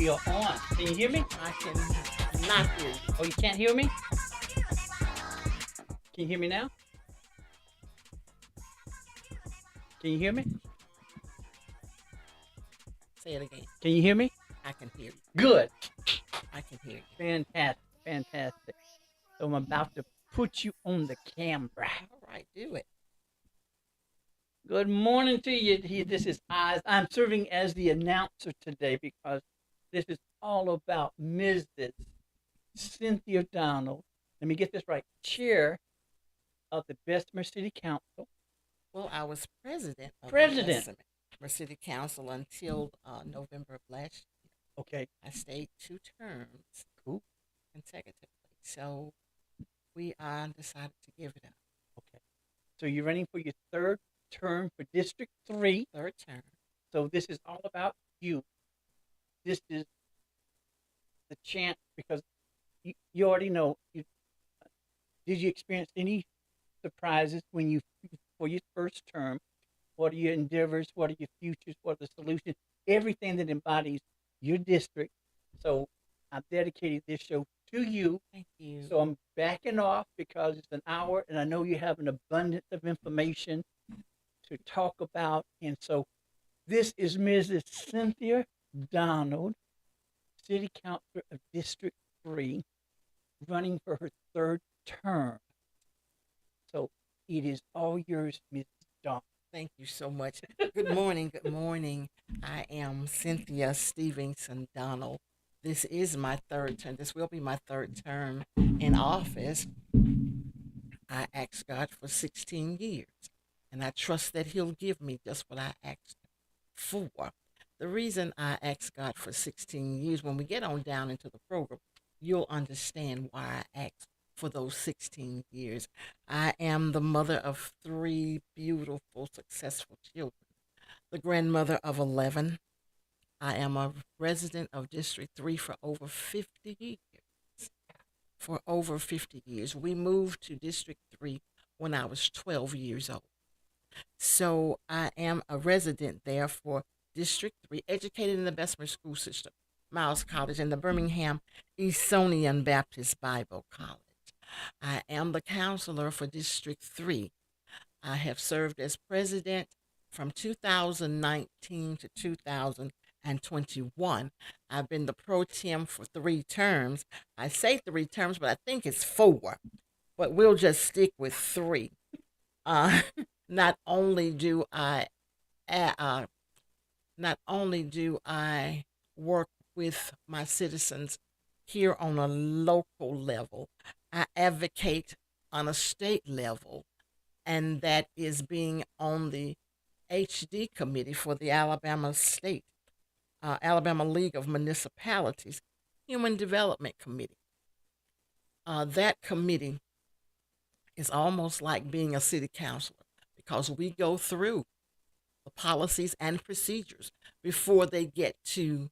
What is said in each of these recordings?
you're on. Can you hear me? I can not hear you. Oh, you can't hear me? Can you hear me now? Can you hear me? Say it again. Can you hear me? I can hear you. Good. I can hear you. Fantastic. Fantastic. So I'm about to put you on the camera. All right, do it. Good morning to you. This is Oz. I'm serving as the announcer today because this is all about Mrs. Cynthia Donald. Let me get this right. Chair of the Bessemer City Council. Well, I was president of the President. Bessemer City Council until November of last year. Okay. I stayed 2 terms Cool. consecutively. So we decided to give it up. Okay. So you're running for your third term for District 3. Third term. So this is all about you. This is the chance because you already know. Did you experience any surprises when you for your first term? What are your endeavors? What are your futures? What are the solutions? Everything that embodies your district. So I've dedicated this show to you. Thank you. So I'm backing off because it's an hour and I know you have an abundance of information to talk about. And so this is Mrs. Cynthia Donald, City Councilor of District 3, running for her third term. So it is all yours, Mrs. Donald. Thank you so much. Good morning. Good morning. I am Cynthia Stevenson Donald. This is my third term. This will be my third term in office. I asked God for 16 years, and I trust that He'll give me just what I asked for. The reason I asked God for 16 years, when we get on down into the program, you'll understand why I asked for those 16 years. I am the mother of 3 beautiful, successful children, the grandmother of 11. I am a resident of District 3 for over 50 years. For over 50 years. We moved to District 3 when I was 12 years old. So I am a resident there for District 3, educated in the Bessemer school system, Miles College, and the Birmingham Esonian Baptist Bible College. I am the counselor for District 3. I have served as president from 2019 to 2021. I've been the pro tem for 3 terms. I say 3 terms, but I think it's 4. But we'll just stick with 3. Not only do I work with my citizens here on a local level, I advocate on a state level, and that is being on the HD committee for the Alabama League of Municipalities Human Development Committee. That committee is almost like being a city councilor because we go through the policies and procedures before they get to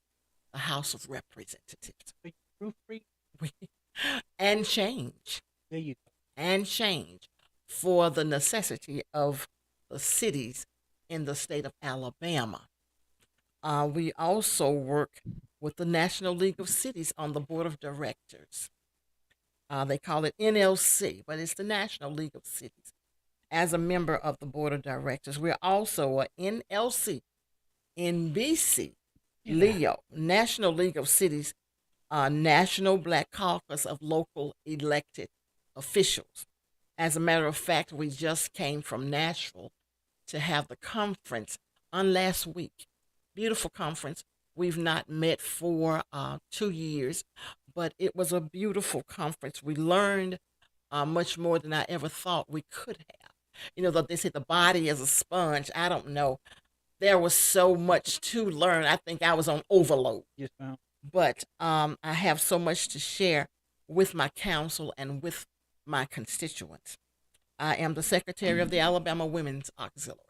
the House of Representatives. Proofread. And change. There you go. And change for the necessity of the cities in the state of Alabama. We also work with the National League of Cities on the board of directors. They call it NLC, but it's the National League of Cities. As a member of the board of directors, we're also a NLC, NBC, Leo, National League of Cities, National Black Caucus of Local Elected Officials. As a matter of fact, we just came from Nashville to have the conference on last week. Beautiful conference. We've not met for 2 years, but it was a beautiful conference. We learned much more than I ever thought we could have. You know, they say the body is a sponge. I don't know. There was so much to learn. I think I was on overload. Yes, ma'am. But I have so much to share with my council and with my constituents. I am the secretary of the Alabama Women's Auxiliary.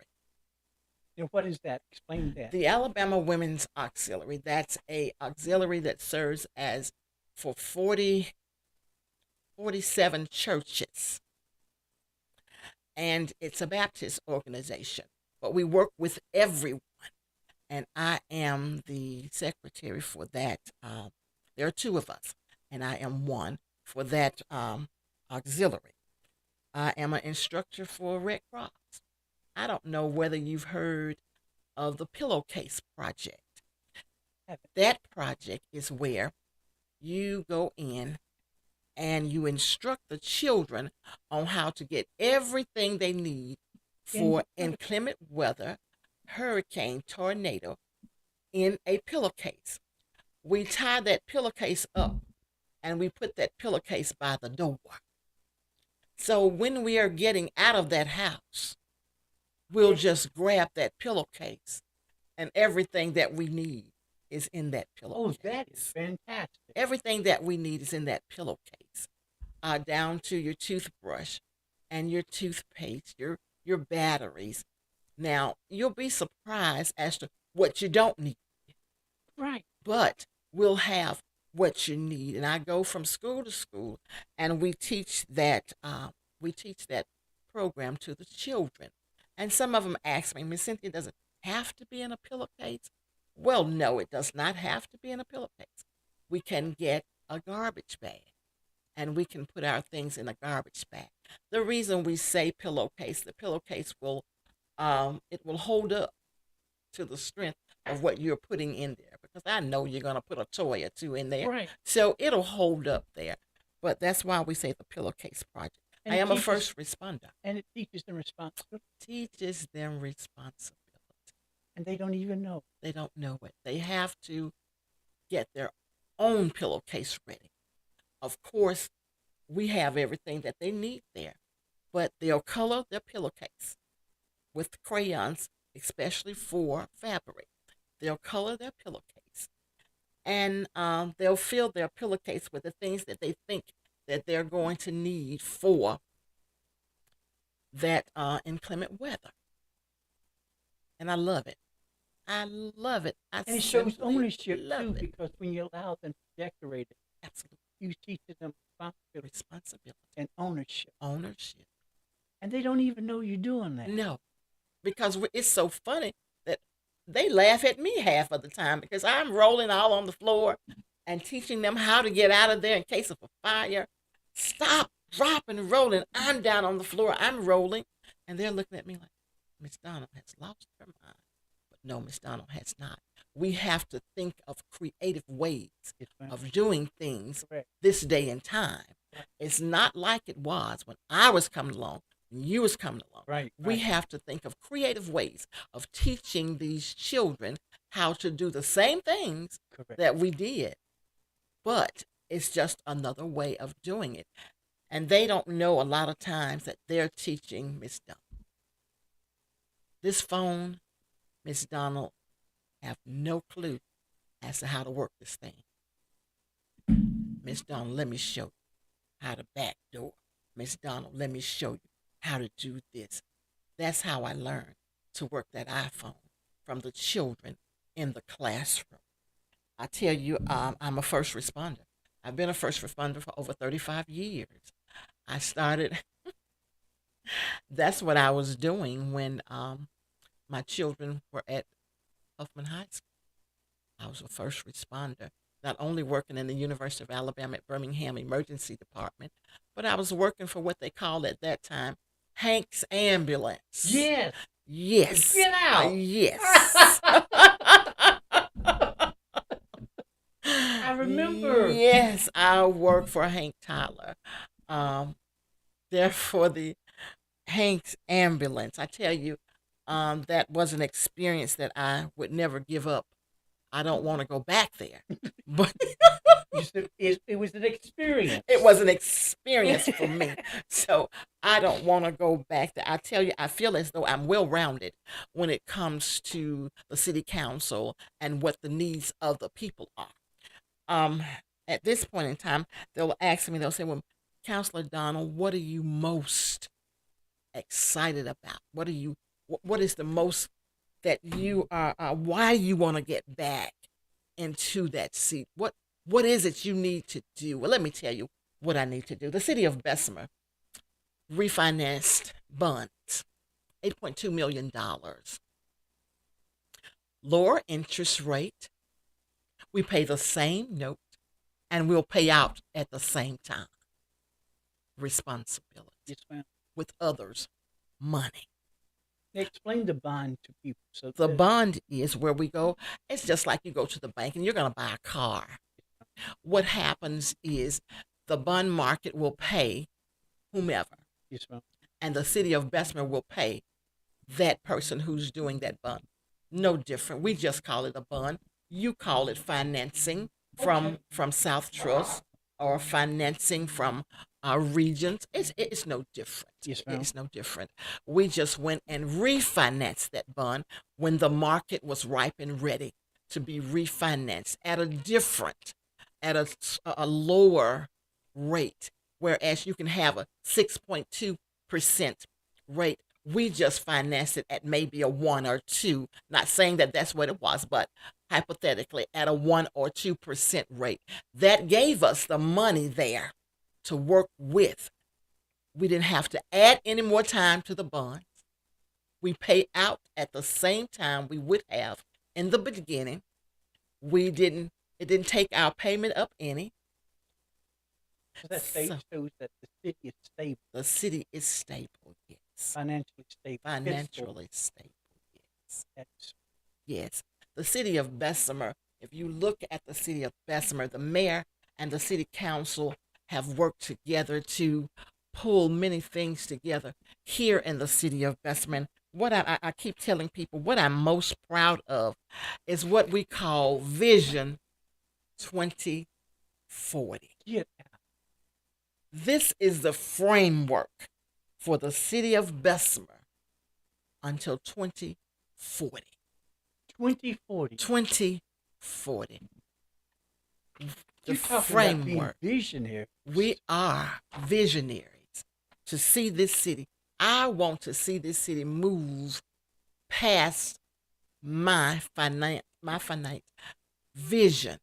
Now, what is that? Explain that. The Alabama Women's Auxiliary, that's a auxiliary that serves as for 47 churches. And it's a Baptist organization, but we work with everyone. and I am the secretary for that. There are two of us, and I am one for that auxiliary. I am an instructor for Red Cross. I don't know whether you've heard of the Pillowcase Project. That project is where you go in and you instruct the children on how to get everything they need for inclement weather, hurricane, tornado, in a pillowcase. We tie that pillowcase up and we put that pillowcase by the door. So when we are getting out of that house, we'll just grab that pillowcase and everything that we need is in that pillowcase. Oh, that is fantastic. Everything that we need is in that pillowcase, down to your toothbrush and your toothpaste, your batteries. Now, you'll be surprised as to what you don't need. Right. But we'll have what you need. And I go from school to school and we teach that program to the children. And some of them ask me, Miss Cynthia, does it have to be in a pillowcase? Well, no, it does not have to be in a pillowcase. We can get a garbage bag and we can put our things in a garbage bag. The reason we say pillowcase, the pillowcase will hold up to the strength of what you're putting in there, because I know you're going to put a toy or two in there. Right. So it'll hold up there. But that's why we say the Pillowcase Project. And I am a first responder. And it teaches them responsibility. Teaches them responsibility. And they don't even know. They don't know it. They have to get their own pillowcase ready. Of course, we have everything that they need there, but they'll color their pillowcase with crayons, especially for fabric. They'll color their pillowcase, and they'll fill their pillowcase with the things that they think that they're going to need for that inclement weather. And I love it. I love it. And it shows ownership too, because when you allow them to decorate it, absolutely, you teach them responsibility and ownership. Ownership. And they don't even know you're doing that. No, because it's so funny that they laugh at me half of the time because I'm rolling all on the floor and teaching them how to get out of there in case of a fire. Stop, drop, and rolling. I'm down on the floor. I'm rolling. And they're looking at me like, Miss Donald has lost her mind. But no, Miss Donald has not. We have to think of creative ways of doing things this day and time. It's not like it was when I was coming along, when you was coming along. Right. We have to think of creative ways of teaching these children how to do the same things that we did. But it's just another way of doing it. And they don't know a lot of times that they're teaching Miss Donald. This phone, Miss Donald, have no clue as to how to work this thing. Miss Donald, let me show you how to back door. Miss Donald, let me show you how to do this. That's how I learned to work that iPhone from the children in the classroom. I tell you, I'm a first responder. I've been a first responder for over 35 years. I started, that's what I was doing when my children were at Huffman High School. I was a first responder, not only working in the University of Alabama at Birmingham Emergency Department, but I was working for what they called at that time Hank's Ambulance. Yes. Yes. Get out. Yes. I remember. Yes, I worked for Hank Tyler. Therefore, the Hank's Ambulance. I tell you, that was an experience that I would never give up. I don't want to go back there, but it was an experience. It was an experience for me. So I don't want to go back there. I tell you, I feel as though I'm well-rounded when it comes to the city council and what the needs of the people are. At this point in time, they'll ask me, they'll say, well, Councilor Donald, what are you most excited about? What is the most that you are, why you want to get back into that seat? What is it you need to do? Well, let me tell you what I need to do. The city of Bessemer refinanced bonds, $8.2 million. lower interest rate. We pay the same note, and we'll pay out at the same time. Responsibility Yes, ma'am. with others' money. Now explain the bond to people. So The bond is where we go. It's just like you go to the bank and you're going to buy a car. What happens is the bond market will pay whomever, yes, ma'am. and the city of Bessemer will pay that person who's doing that bond. No different. We just call it a bond. You call it financing from South Trust or financing from our regions. It's no different. Yes, ma'am. It's no different. We just went and refinanced that bond when the market was ripe and ready to be refinanced at a lower rate. Whereas you can have a 6.2% rate, we just financed it at maybe a 1 or 2. Not saying that that's what it was, but hypothetically at a 1 or 2% rate. That gave us the money there to work with. We didn't have to add any more time to the bonds. We pay out at the same time we would have in the beginning. It didn't take our payment up any. So that shows that the city is stable. The city is stable, yes. Financially stable. Financially stable, yes. That's, Yes. The city of Bessemer, if you look at the city of Bessemer, the mayor and the city council have worked together to pull many things together here in the city of Bessemer. And what I keep telling people, what I'm most proud of is what we call Vision 2040. yeah. This is the framework for the city of Bessemer until 2040. 2040. 2040. The You're talking framework. about being visionary. We are visionaries to see this city. I want to see this city move past my finite vision.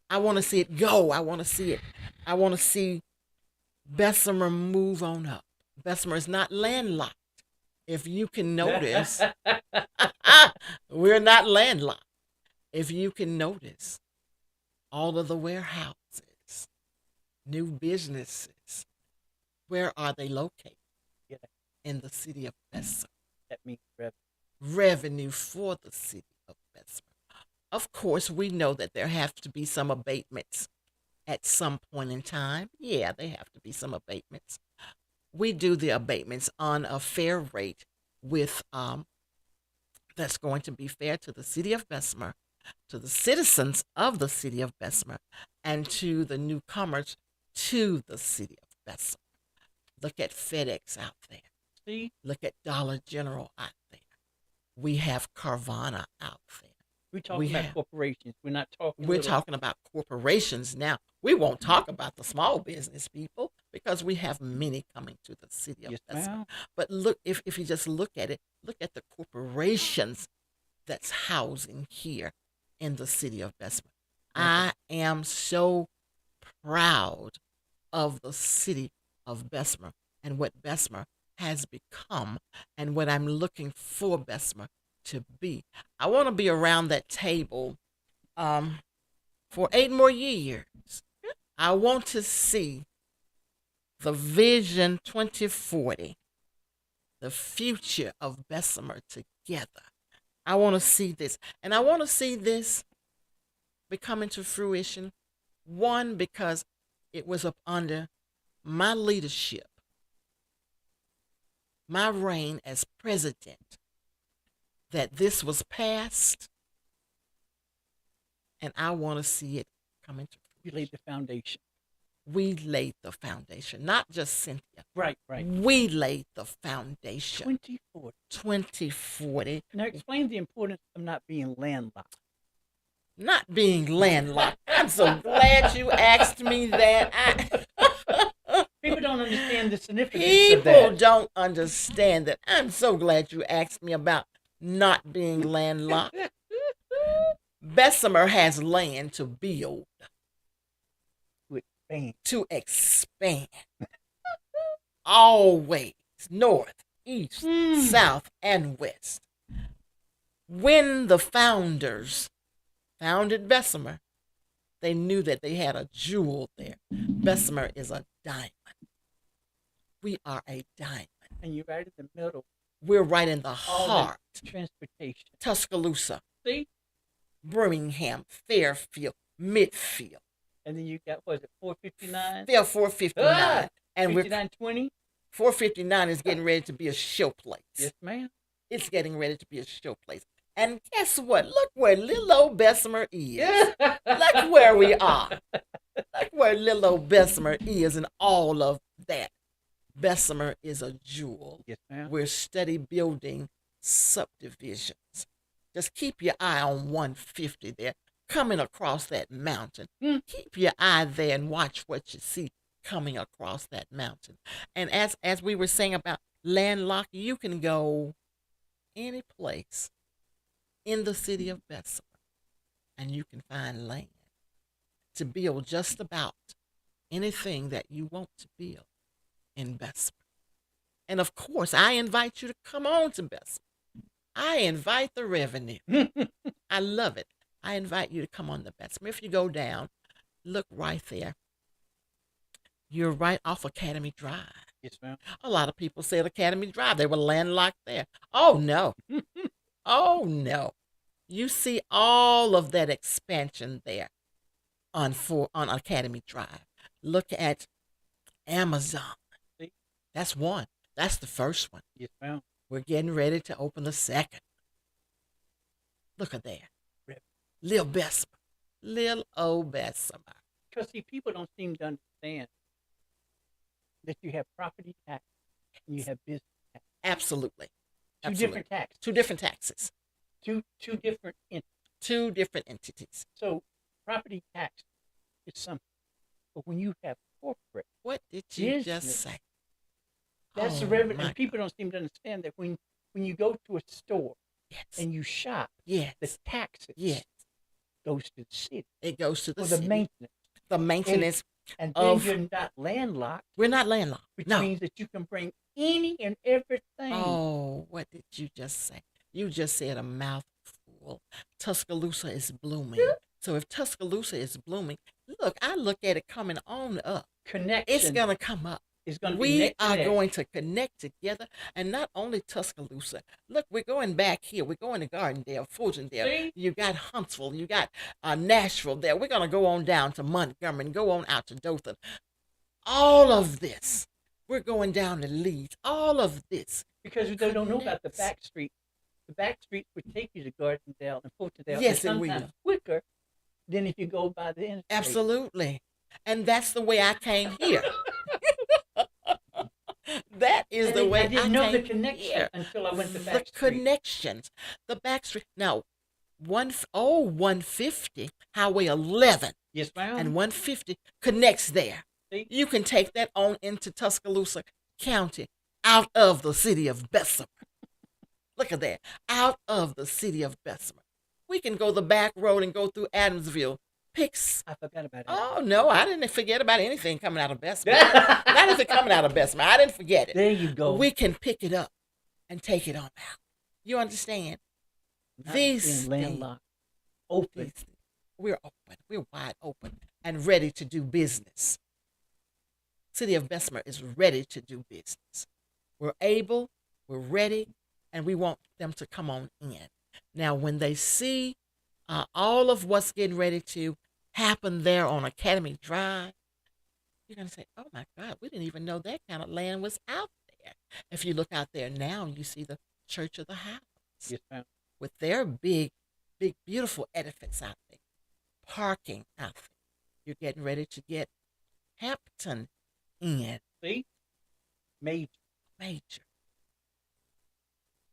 I want to see it go. I want to see it. I want to see Bessemer move on up. Bessemer is not landlocked. If you can notice, we're not landlocked. If you can notice, all of the warehouses, new businesses, where are they located? Yeah. In the city of Bessemer. That means Revenue for the city of Bessemer. Of course, we know that there have to be some abatements at some point in time. Yeah, there have to be some abatements. We do the abatements on a fair rate with that's going to be fair to the city of Bessemer, to the citizens of the city of Bessemer, and to the newcomers to the city of Bessemer. Look at FedEx out there. see, Look at Dollar General out there. We have Carvana out there. we're talking about corporations. We're not talking. We're talking about corporations now. We won't talk about the small business people because we have many coming to the city of Yes, Bessemer. ma'am. But look, if you just look at it, look at the corporations that's housing here in the city of Bessemer. I am so proud of the city of Bessemer and what Bessemer has become and what I'm looking for Bessemer to be. I want to be around that table for 8 more years. I want to see the Vision 2040, the future of Bessemer together. I want to see this. And I want to see this become into fruition. One, because it was up under my leadership, my reign as president, that this was passed. And I want to see it come into You laid the foundation. We laid the foundation, not just Cynthia. Right, right. We laid the foundation. 2040. 2040. Now explain the importance of not being landlocked. Not being landlocked. I'm so glad you asked me that. People don't understand the significance of People that. don't understand that. I'm so glad you asked me about not being landlocked. Bessemer has land to build, to expand. Always north, east, south, and west. When the founders founded Bessemer, they knew that they had a jewel there. Bessemer is a diamond. We are a diamond. And you're right in the middle. We're right in the All heart. that transportation. Tuscaloosa, See? Birmingham, Fairfield, Midfield. And then you got, what is it, 459? They're 459. And 5920? 459 is getting ready to be a show place. Yes, ma'am. It's getting ready to be a show place. And guess what? Look where little old Bessemer is. Look where we are. Look where little old Bessemer is and all of that. Bessemer is a jewel. Yes, ma'am. We're steady building subdivisions. Just keep your eye on 150 there, coming across that mountain. Keep your eye there and watch what you see coming across that mountain. And as we were saying about landlocked, you can go any place in the city of Bessemer and you can find land to build just about anything that you want to build in Bessemer. And of course, I invite you to come on to Bessemer. I invite the revenue. I love it. I invite you to come on to Bessemer. If you go down, look right there. You're right off Academy Drive. Yes, ma'am. A lot of people said Academy Drive. They were landlocked there. Oh, no. Oh, no. You see all of that expansion there on Academy Drive. Look at Amazon. See? That's one. That's the first one. Yes, ma'am. We're getting ready to open the second. Look at there. Rip. Lil Bessemer. Lil old Bessemer. Because, see, people don't seem to understand that you have property tax and you have business tax. Absolutely. Two different taxes. Two different taxes. Two different entities. Two different entities. So property tax is something. But when you have corporate, what did you business, just say? That's the revenue. And people don't seem to understand that when you go to a store and you shop, the taxes goes to the city. It goes to the city. The maintenance. The maintenance. And then you're not landlocked. We're not landlocked. Which means that you can bring any and everything. Oh, what did you just say? You just said a mouthful. Tuscaloosa is blooming. So if Tuscaloosa is blooming, I look at it coming on up. Connection. It's going to come up. We are going to connect together. And not only Tuscaloosa. Look, we're going back here. We're going to Gardendale, Fultondale. See? You got Huntsville. You got Nashville there. We're going to go on down to Montgomery and go on out to Dothan. All of this. We're going down to Leeds. All of this. Because they don't know about the back streets. The back streets would take you to Gardendale and Fultondale. Yes, and sometimes quicker than if you go by the interstate. Absolutely. And that's the way I came here. That is the way I didn't know the connection here. Until I went to back street. The connections. The back street. Now, 150, Highway 11. Yes, ma'am. And 150 connects there. See? You can take that on into Tuscaloosa County out of the city of Bessemer. Look at that. Out of the city of Bessemer. We can go the back road and go through Adamsville. I forgot about it. Oh, no, I didn't forget about anything coming out of Bessemer. Not if it's coming out of Bessemer. I didn't forget it. There you go. We can pick it up and take it on out. You understand? These landlocked. Open. We're open. We're wide open and ready to do business. City of Bessemer is ready to do business. We're able, we're ready, and we want them to come on in. Now, when they see all of what's getting ready to happen there on Academy Drive, you're going to say, oh, my God, we didn't even know that kind of land was out there. If you look out there now, you see the Church of the House. Yes, ma'am. With their big, beautiful edifice out there, parking out there. You're getting ready to get Hampton in. See? Major.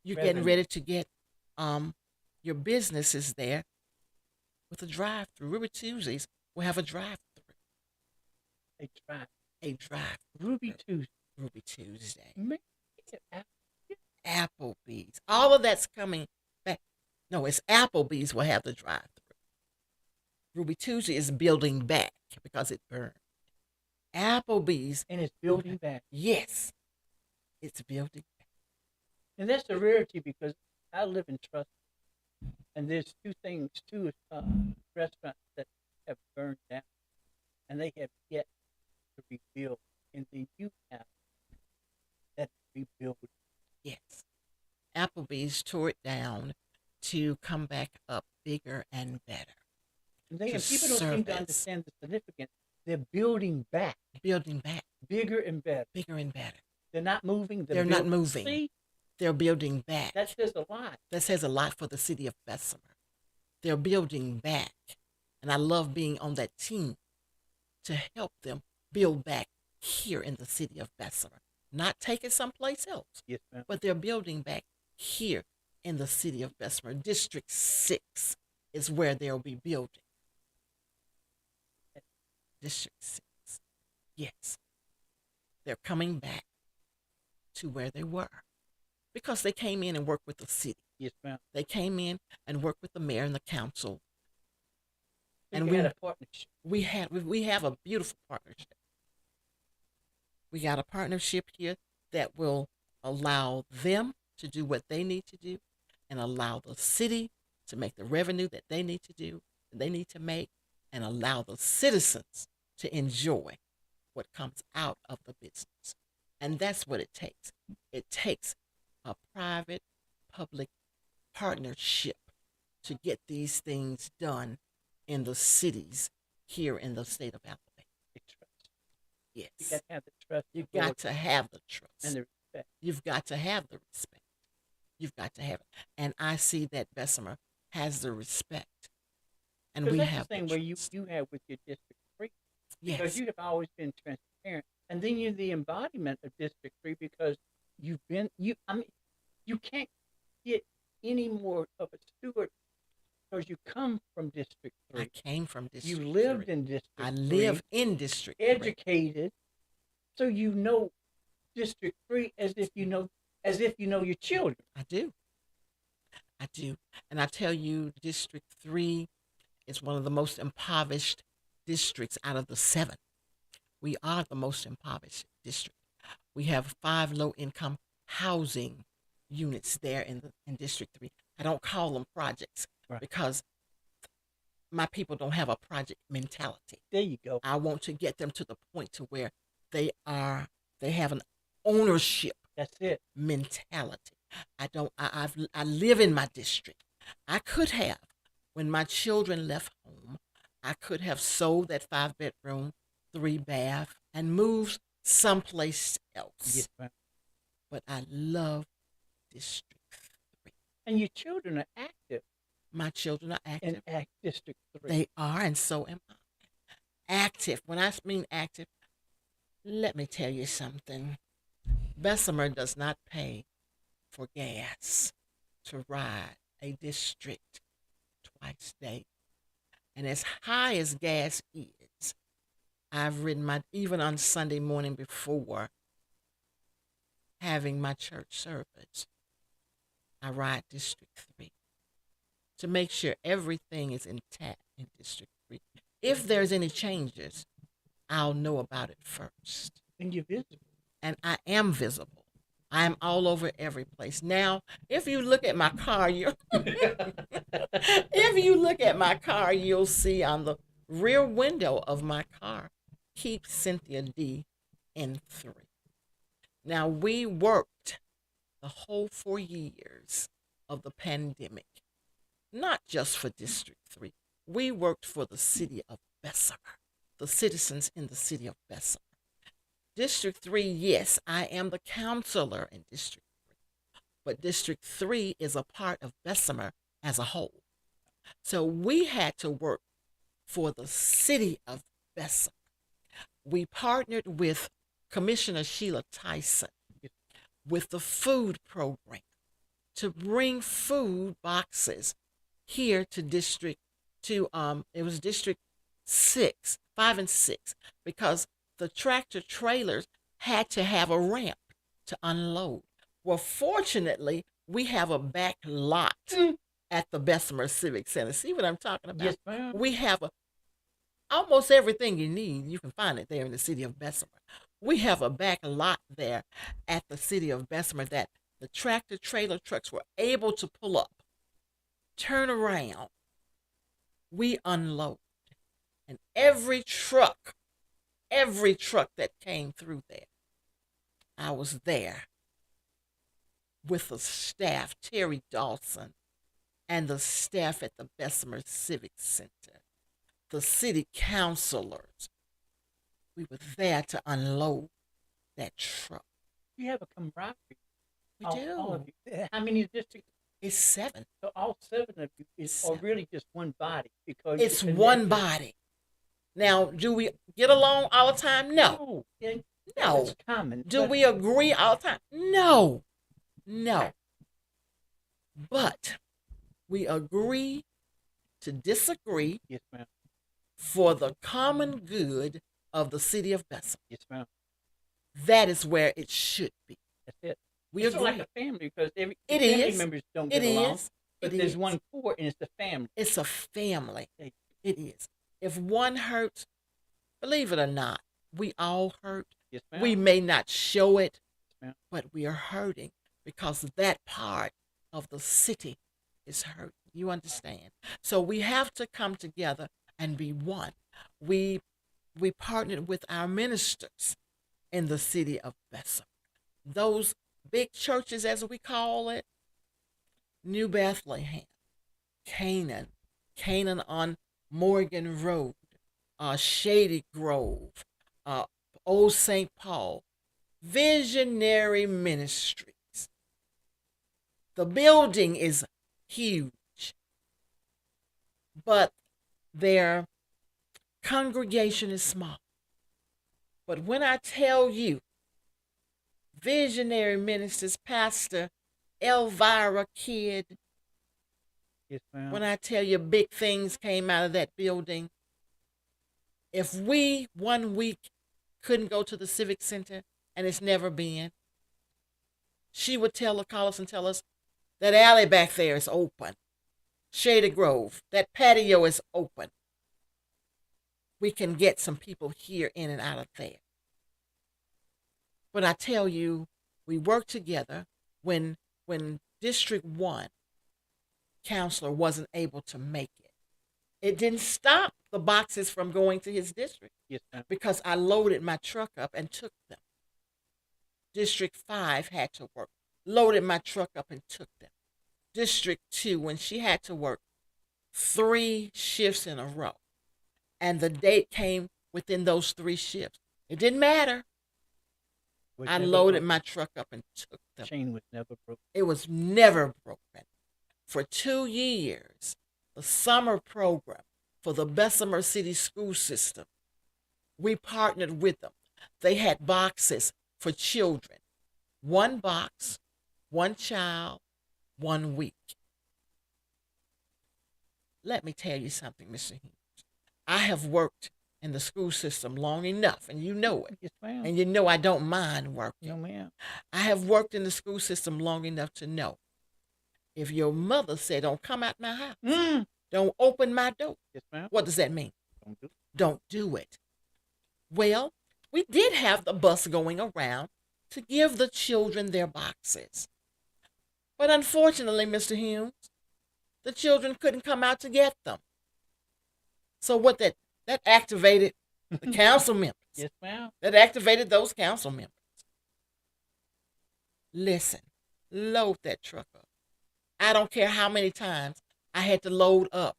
You're getting ready to get your businesses there with a drive-through. Ruby Tuesdays will have a drive-through. A drive. Ruby Tuesday. Applebee's. All of that's coming back. No, it's Applebee's will have the drive-through. Ruby Tuesday is building back because it burned. Applebee's. And it's building back. Yes. It's building back. And that's a rarity because I live in trust. And there's two restaurants that have burned down, and they have yet to rebuild. And then you have that rebuild. Yes. Applebee's tore it down to come back up bigger and better. And To people don't seem to service. understand the significance. They're building back, Building back bigger and better. bigger and better. They're not moving. They're not moving. See, They're building back. that says a lot. That says a lot for the city of Bessemer. They're building back. And I love being on that team to help them build back here in the city of Bessemer. Not take it someplace else, Yes, ma'am. but they're building back here in the city of Bessemer. District 6 is where they'll be building. District 6. Yes. They're coming back to where they were because they came in and worked with the city. Yes, ma'am. They came in and worked with the mayor and the council. And we had a partnership. We have a beautiful partnership. We got a partnership here that will allow them to do what they need to do and allow the city to make the revenue that they need to do, that they need to make, and allow the citizens to enjoy what comes out of the business. And that's what it takes. It takes a private-public partnership to get these things done in the cities here in the state of Alabama. Yes. You got to have the trust. You've got to have the trust. And the respect. You've got to have the respect. You've got to have it. And I see that Bessemer has the respect. And we that's have the thing the where you trust. have with your District 3. Because Yes. you have always been transparent. And then you're the embodiment of District 3 because you can't get any more of a steward because you come from District 3. I came from District You lived 3. in District 3. I live in District 3. Educated. So you know District 3 as if you know your children. I do. I do. And I tell you, District 3 is one of the most impoverished districts out of the 7. We are the most impoverished district. We have 5 low-income housing units there in District 3. I don't call them projects because my people don't have a project mentality. There you go. I want to get them to the point to where they have an ownership That's it. mentality. I live in my district. I could have, when my children left home, I could have sold that 5-bedroom, 3-bath and moved someplace else. Yes, ma'am. But I love District 3. And your children are active. My children are active. In District 3. They are, and so am I. Active. When I mean active, let me tell you something. Bessemer does not pay for gas to ride a district twice daily. And as high as gas is, I've ridden even on Sunday morning before having my church service, I ride District 3 to make sure everything is intact in District 3. If there's any changes, I'll know about it first. And you're visible. And I am visible. I am all over every place. Now, if you look at my car, you'll see on the rear window of my car, keep Cynthia D in 3. Now, we worked the whole 4 years of the pandemic, not just for District 3. We worked for the city of Bessemer, the citizens in the city of Bessemer. District 3, yes, I am the councilor in District 3, but District 3 is a part of Bessemer as a whole. So we had to work for the city of Bessemer. We partnered with Commissioner Sheila Tyson with the food program to bring food boxes here to District it was District 6, 5 and 6, because the tractor trailers had to have a ramp to unload. Well, fortunately, we have a back lot at the Bessemer Civic Center. See what I'm talking about? Yes, ma'am. We have almost everything you need. You can find it there in the city of Bessemer. We have a back lot there at the city of Bessemer that the tractor trailer trucks were able to pull up turn around, we unload. And every truck that came through there, I was there with the staff, Terry Dawson, and the staff at the Bessemer Civic Center, the city councilors. We were there to unload that truck. You have a camaraderie. We all, do. All of you. How many districts? It's 7. So all 7 of you are really just one body because it's one body. Now, do we get along all the time? No. No. It's common. Do we agree all the time? No. No. But we agree to disagree. Yes, ma'am. For the common good of the city of Bessemer. Yes, ma'am. That is where it should be. That's it. We it's agree. like a family because family members don't get along. But there's one core, and it's the family. It's a family. It is. If one hurts, believe it or not, we all hurt. Yes, ma'am. We may not show it, yes, but we are hurting because that part of the city is hurting. You understand? So we have to come together and be one. We partnered with our ministers in the city of Bessemer. Those big churches, as we call it, New Bethlehem, Canaan on Morgan Road, Shady Grove, Old St. Paul, Visionary Ministries. The building is huge, but their congregation is small. But when I tell you, Visionary Ministers, Pastor Elvira Kidd, yes, ma'am. When I tell you big things came out of that building, if we 1 week couldn't go to the Civic Center, and it's never been, she would call us and tell us, that alley back there is open. Shady Grove, that patio is open. We can get some people here in and out of there. But I tell you, we work together. When District 1 Councilor wasn't able to make it, it didn't stop the boxes from going to his district. Yes, ma'am. Because I loaded my truck up and took them. District 5 had to work. Loaded my truck up and took them. District 2, when she had to work 3 shifts in a row, and the date came within those 3 shifts, it didn't matter. I loaded my truck up and took them. The chain was never broken. It was never broken. For 2 years, the summer program for the Bessemer City School System, we partnered with them. They had boxes for children. 1 box, 1 child, 1 week. Let me tell you something, Mr. Hughes. I have worked in the school system long enough, and you know it. Yes, ma'am. And you know I don't mind working. No, ma'am. I have worked in the school system long enough to know if your mother said, don't come out my house, don't open my door, yes, ma'am. What does that mean? Don't do it. Well, we did have the bus going around to give the children their boxes. But unfortunately, Mr. Humes, the children couldn't come out to get them. So what that activated the council members. Yes, ma'am. That activated those council members. Listen, load that truck up. I don't care how many times I had to load up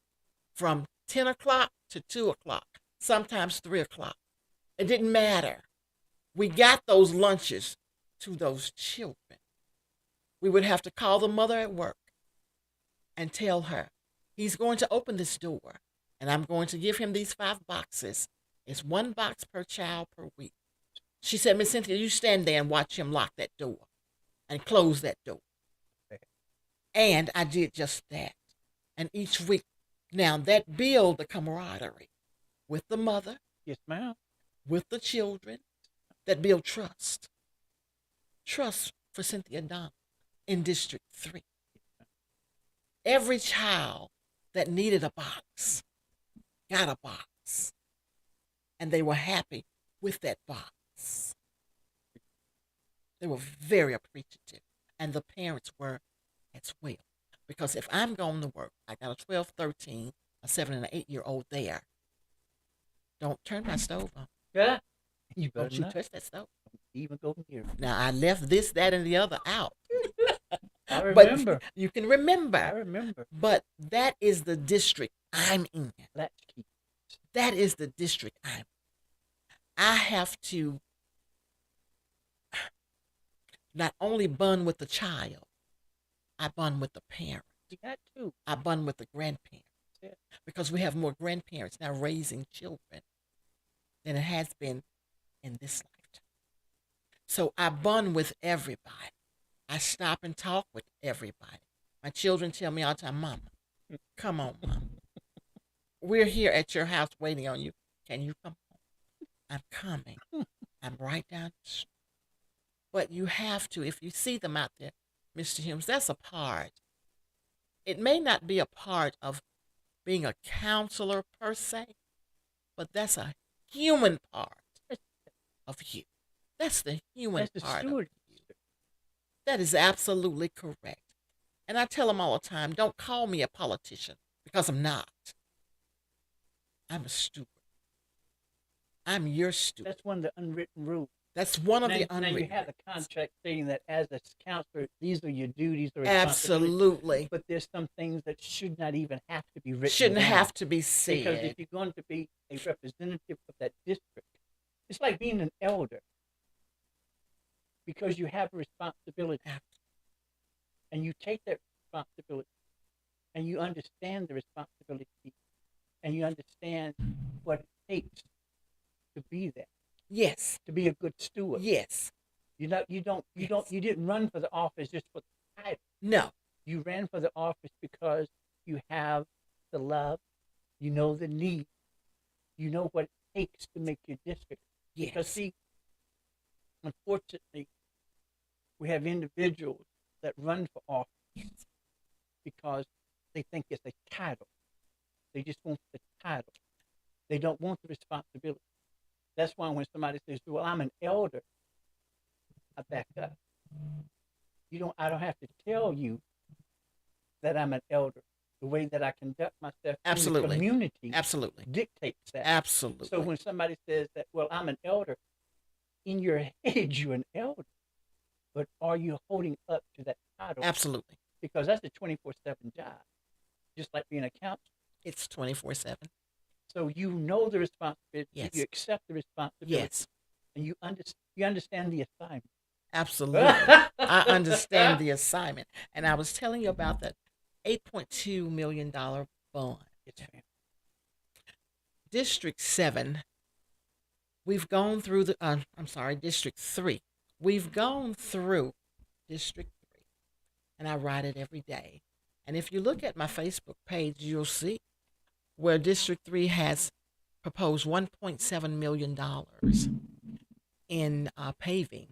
from 10 o'clock to 2 o'clock, sometimes 3 o'clock. It didn't matter. We got those lunches to those children. We would have to call the mother at work and tell her, he's going to open this door, and I'm going to give him these 5 boxes. It's 1 box per child per week. She said, Miss Cynthia, you stand there and watch him lock that door and close that door. Okay. And I did just that. And each week, now that built the camaraderie with the mother. Yes, ma'am. With the children, that build trust. Trust for Cynthia Donald in District 3. Every child that needed a box got a box. And they were happy with that box. They were very appreciative. And the parents were as well. Because if I'm going to work, I got a 12, 13, a 7, and an 8-year-old there. Don't turn my stove on. Yeah. You better Don't you not touch that stove. even go near. Now, I left this, that, and the other out. I But remember. you can I remember. remember. But that is the district I'm in. Latchkey. That is the district I'm in. I have to not only bond with the child, I bond with the parent. You got to. I bond with the grandparents. Yeah. Because we have more grandparents now raising children than it has been in this lifetime. So I bond with everybody. I stop and talk with everybody. My children tell me all the time, Mama, come on, Mom. We're here at your house waiting on you. Can you come home? I'm coming. I'm right down the street. But you have to, if you see them out there, Mr. Humes, that's a part. It may not be a part of being a counselor per se, but that's a human part of you. That's the human That's the part of steward. you. That is absolutely correct. And I tell them all the time, don't call me a politician, because I'm not. I'm a steward. I'm your steward. That's one of the unwritten rules. That's one of Now, the now unwritten. you have the contract stating that as a counselor, these are your duties or Absolutely. But there's some things that should not even have to be written Shouldn't down. have to be said. Because if you're going to be a representative of that district, it's like being an elder. Because you have a responsibility. And you take that responsibility. And you understand the responsibility. And you understand what it takes to be there. Yes. To be a good steward. Yes. You didn't run for the office just for the title. No. You ran for the office because you have the love, you know the need, you know what it takes to make your district. Yes. Because see, unfortunately, we have individuals that run for office because they think it's a title. They just want the title. They don't want the responsibility. That's why when somebody says, well, I'm an elder, I back up. I don't have to tell you that I'm an elder. The way that I conduct myself Absolutely. in the community Absolutely. dictates that. Absolutely. So when somebody says that, well, I'm an elder, in your head, you're an elder. But are you holding up to that title? Absolutely. Because that's a 24/7 job. Just like being a counselor. It's 24/7. So you know the responsibility. Yes. You accept the responsibility. Yes. And you understand the assignment. Absolutely. I understand the assignment. And I was telling you about that $8.2 million bond. Yes, ma'am. District 7, we've gone through District 3. We've gone through District 3, and I write it every day. And if you look at my Facebook page, you'll see where District 3 has proposed $1.7 million in paving,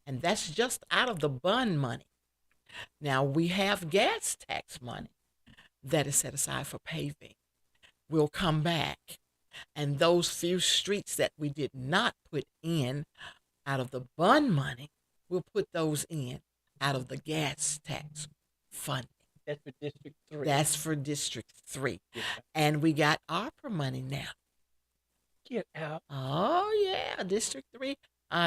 and that's just out of the bond money. Now, we have gas tax money that is set aside for paving. We'll come back, and those few streets that we did not put in out of the bond money, we'll put those in out of the gas tax funding. That's for District 3. That's for District 3. Yes, And we got ARPA money now. get out. Oh, yeah, District 3,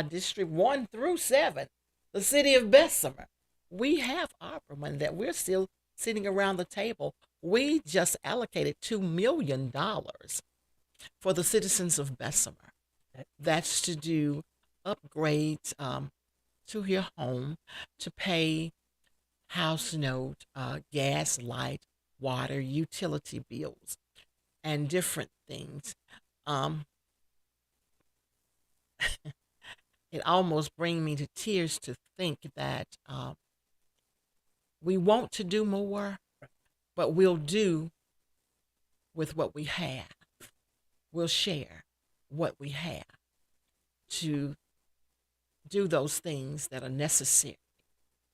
District 1 through 7, the city of Bessemer. We have ARPA money that we're still sitting around the table. We just allocated $2 million for the citizens of Bessemer. That's to do upgrades to your home, to pay house note, gas, light, water, utility bills, and different things. It almost brings me to tears to think that we want to do more, but we'll do with what we have. We'll share what we have to do those things that are necessary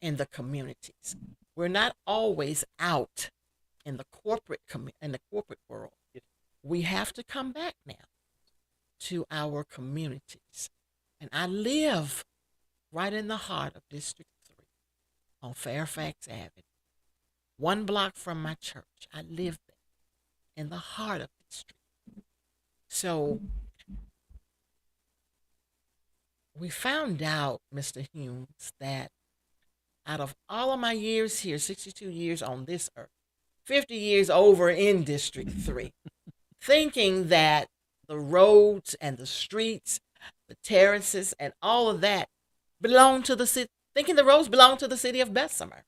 in the communities. We're not always out in the corporate world. We have to come back now to our communities. And I live right in the heart of District 3 on Fairfax Avenue, 1 block from my church. I live there in the heart of the street. So we found out, Mr. Humes, that out of all of my years here, 62 years on this earth, 50 years over in District 3, thinking that the roads and the streets, the terraces, and all of that belong to the city, thinking the roads belong to the city of Bessemer,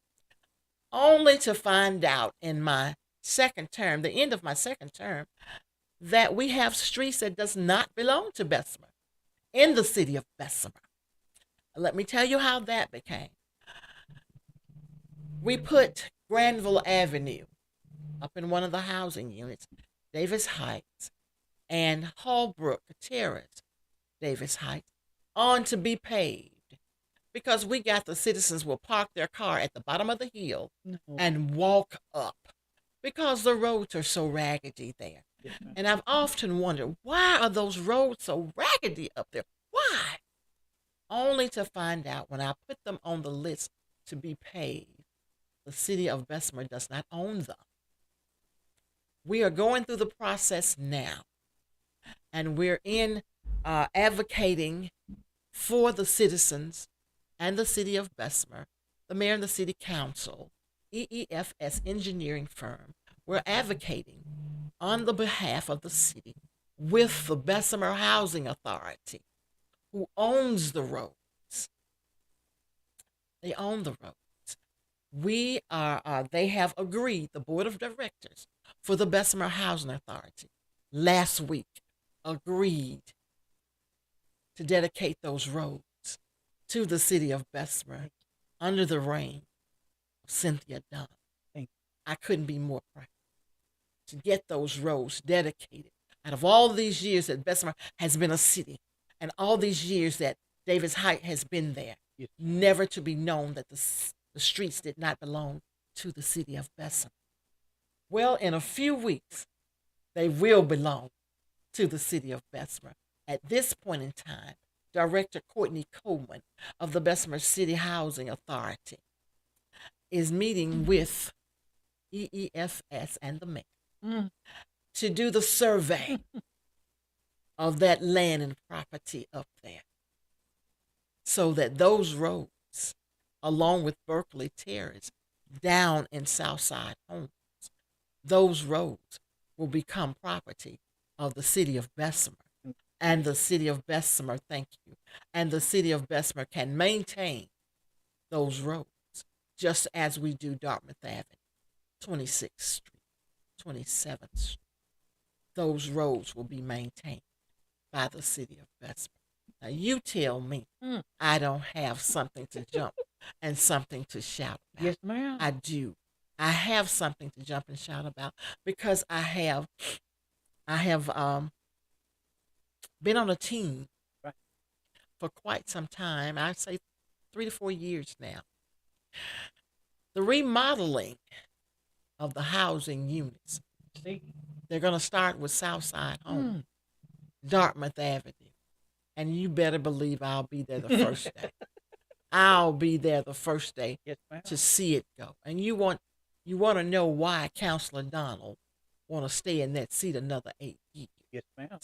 only to find out in my second term, the end of my second term, that we have streets that does not belong to Bessemer in the city of Bessemer. Let me tell you how that became. We put Granville Avenue up in one of the housing units, Davis Heights, and Hallbrook Terrace, Davis Heights, on to be paved because we got the citizens will park their car at the bottom of the hill and walk up because the roads are so raggedy there. And I've often wondered, why are those roads so raggedy up there? Why? Only to find out when I put them on the list to be paved, the city of Bessemer does not own them. We are going through the process now, and we're in advocating for the citizens and the city of Bessemer, the mayor and the city council, EEFS engineering firm. We're advocating on the behalf of the city with the Bessemer Housing Authority, who owns the roads. They own the roads. We are, they have agreed, the board of directors for the Bessemer Housing Authority last week agreed to dedicate those roads to the city of Bessemer under the reign of Cynthia Dunn. I couldn't be more proud to get those roads dedicated. Out of all these years that Bessemer has been a city, and all these years that Davis Heights has been there, never to be known that the streets did not belong to the city of Bessemer. Well, in a few weeks, they will belong to the city of Bessemer. At this point in time, Director Courtney Coleman of the Bessemer City Housing Authority is meeting with EEFS and the mayor to do the survey of that land and property up there, so that those roads, along with Berkeley Terrace, down in Southside Homes, those roads will become property of the city of Bessemer. And the city of Bessemer, thank you, and the city of Bessemer can maintain those roads just as we do Dartmouth Avenue, 26th Street, 27th Street. Those roads will be maintained by the city of Bessemer. Now you tell me I don't have something to jump and something to shout about. Yes, ma'am. I do. I have something to jump and shout about because I have been on a team for quite some time. I'd say 3 to 4 years now. The remodeling of the housing units. They're going to start with Southside Home, Dartmouth Avenue. And you better believe I'll be there the first day. I'll be there the first day to see it go. And you want to know why Councilor Donald want to stay in that seat another 8 years. Yes, ma'am.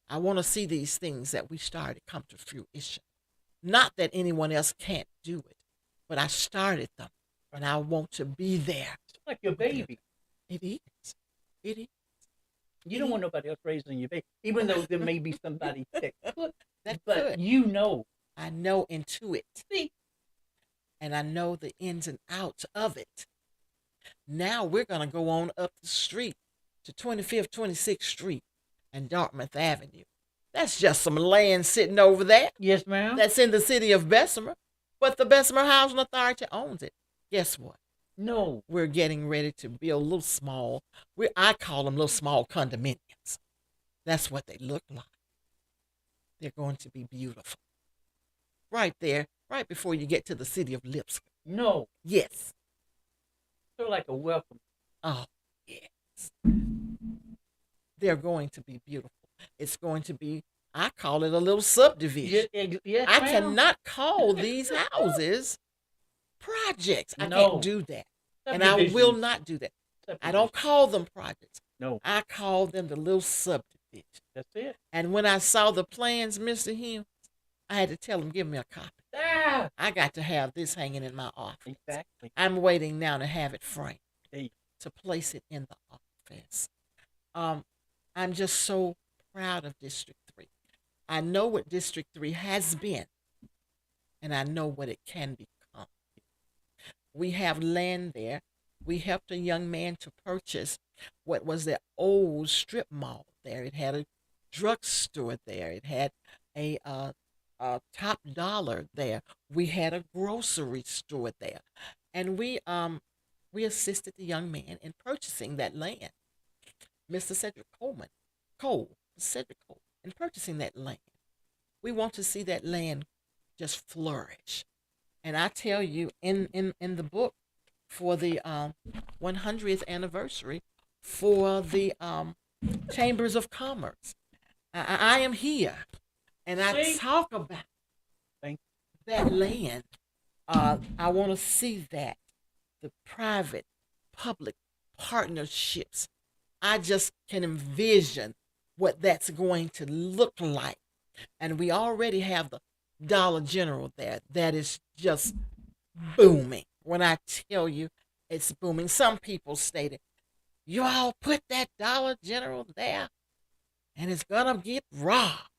I want to see these things that we started come to fruition. Not that anyone else can't do it, but I started them, and I want to be there. It's like your baby. It is. It is. You don't want nobody else raising your baby, even though there may be somebody that could. That but could. you know. I know into it. See? And I know the ins and outs of it. Now we're going to go on up the street to 25th, 26th Street and Dartmouth Avenue. That's just some land sitting over there. Yes, ma'am. That's in the city of Bessemer. But the Bessemer Housing Authority owns it. Guess what? No. We're getting ready to build little small, I call them little small condominiums. That's what they look like. They're going to be beautiful. Right there, right before you get to the city of Lipscomb. No. Yes. Sort of like a welcome. Oh, yes. They're going to be beautiful. It's going to be, I call it a little subdivision. Yes, I ma'am. cannot call these houses projects. I No. can't do that. And I will Subdivisions. not do that. I Subdivisions. don't call them projects. No, I call them the little subdivisions. that's it. And when I saw the plans, Mr. Hume, I had to tell him, give me a copy. Ah, I got to have this hanging in my office. exactly. I'm waiting now to have it framed, Hey, to place it in the office. I'm just so proud of District 3. I know what District 3 has been, and I know what it can become. We have land there. We helped a young man to purchase what was the old strip mall there. It had a drugstore there. It had a Top Dollar there. We had a grocery store there, and we assisted the young man in purchasing that land. Mr. Cedric Cole, in purchasing that land. We want to see that land just flourish. And I tell you, in the book for the 100th anniversary for the Chambers of Commerce, I am here, and I See? talk about Thank that land. I want to see that the private public partnerships. I just can envision what that's going to look like. And we already have the Dollar General there that is just booming. When I tell you it's booming, some people stated, you all put that Dollar General there and it's going to get robbed.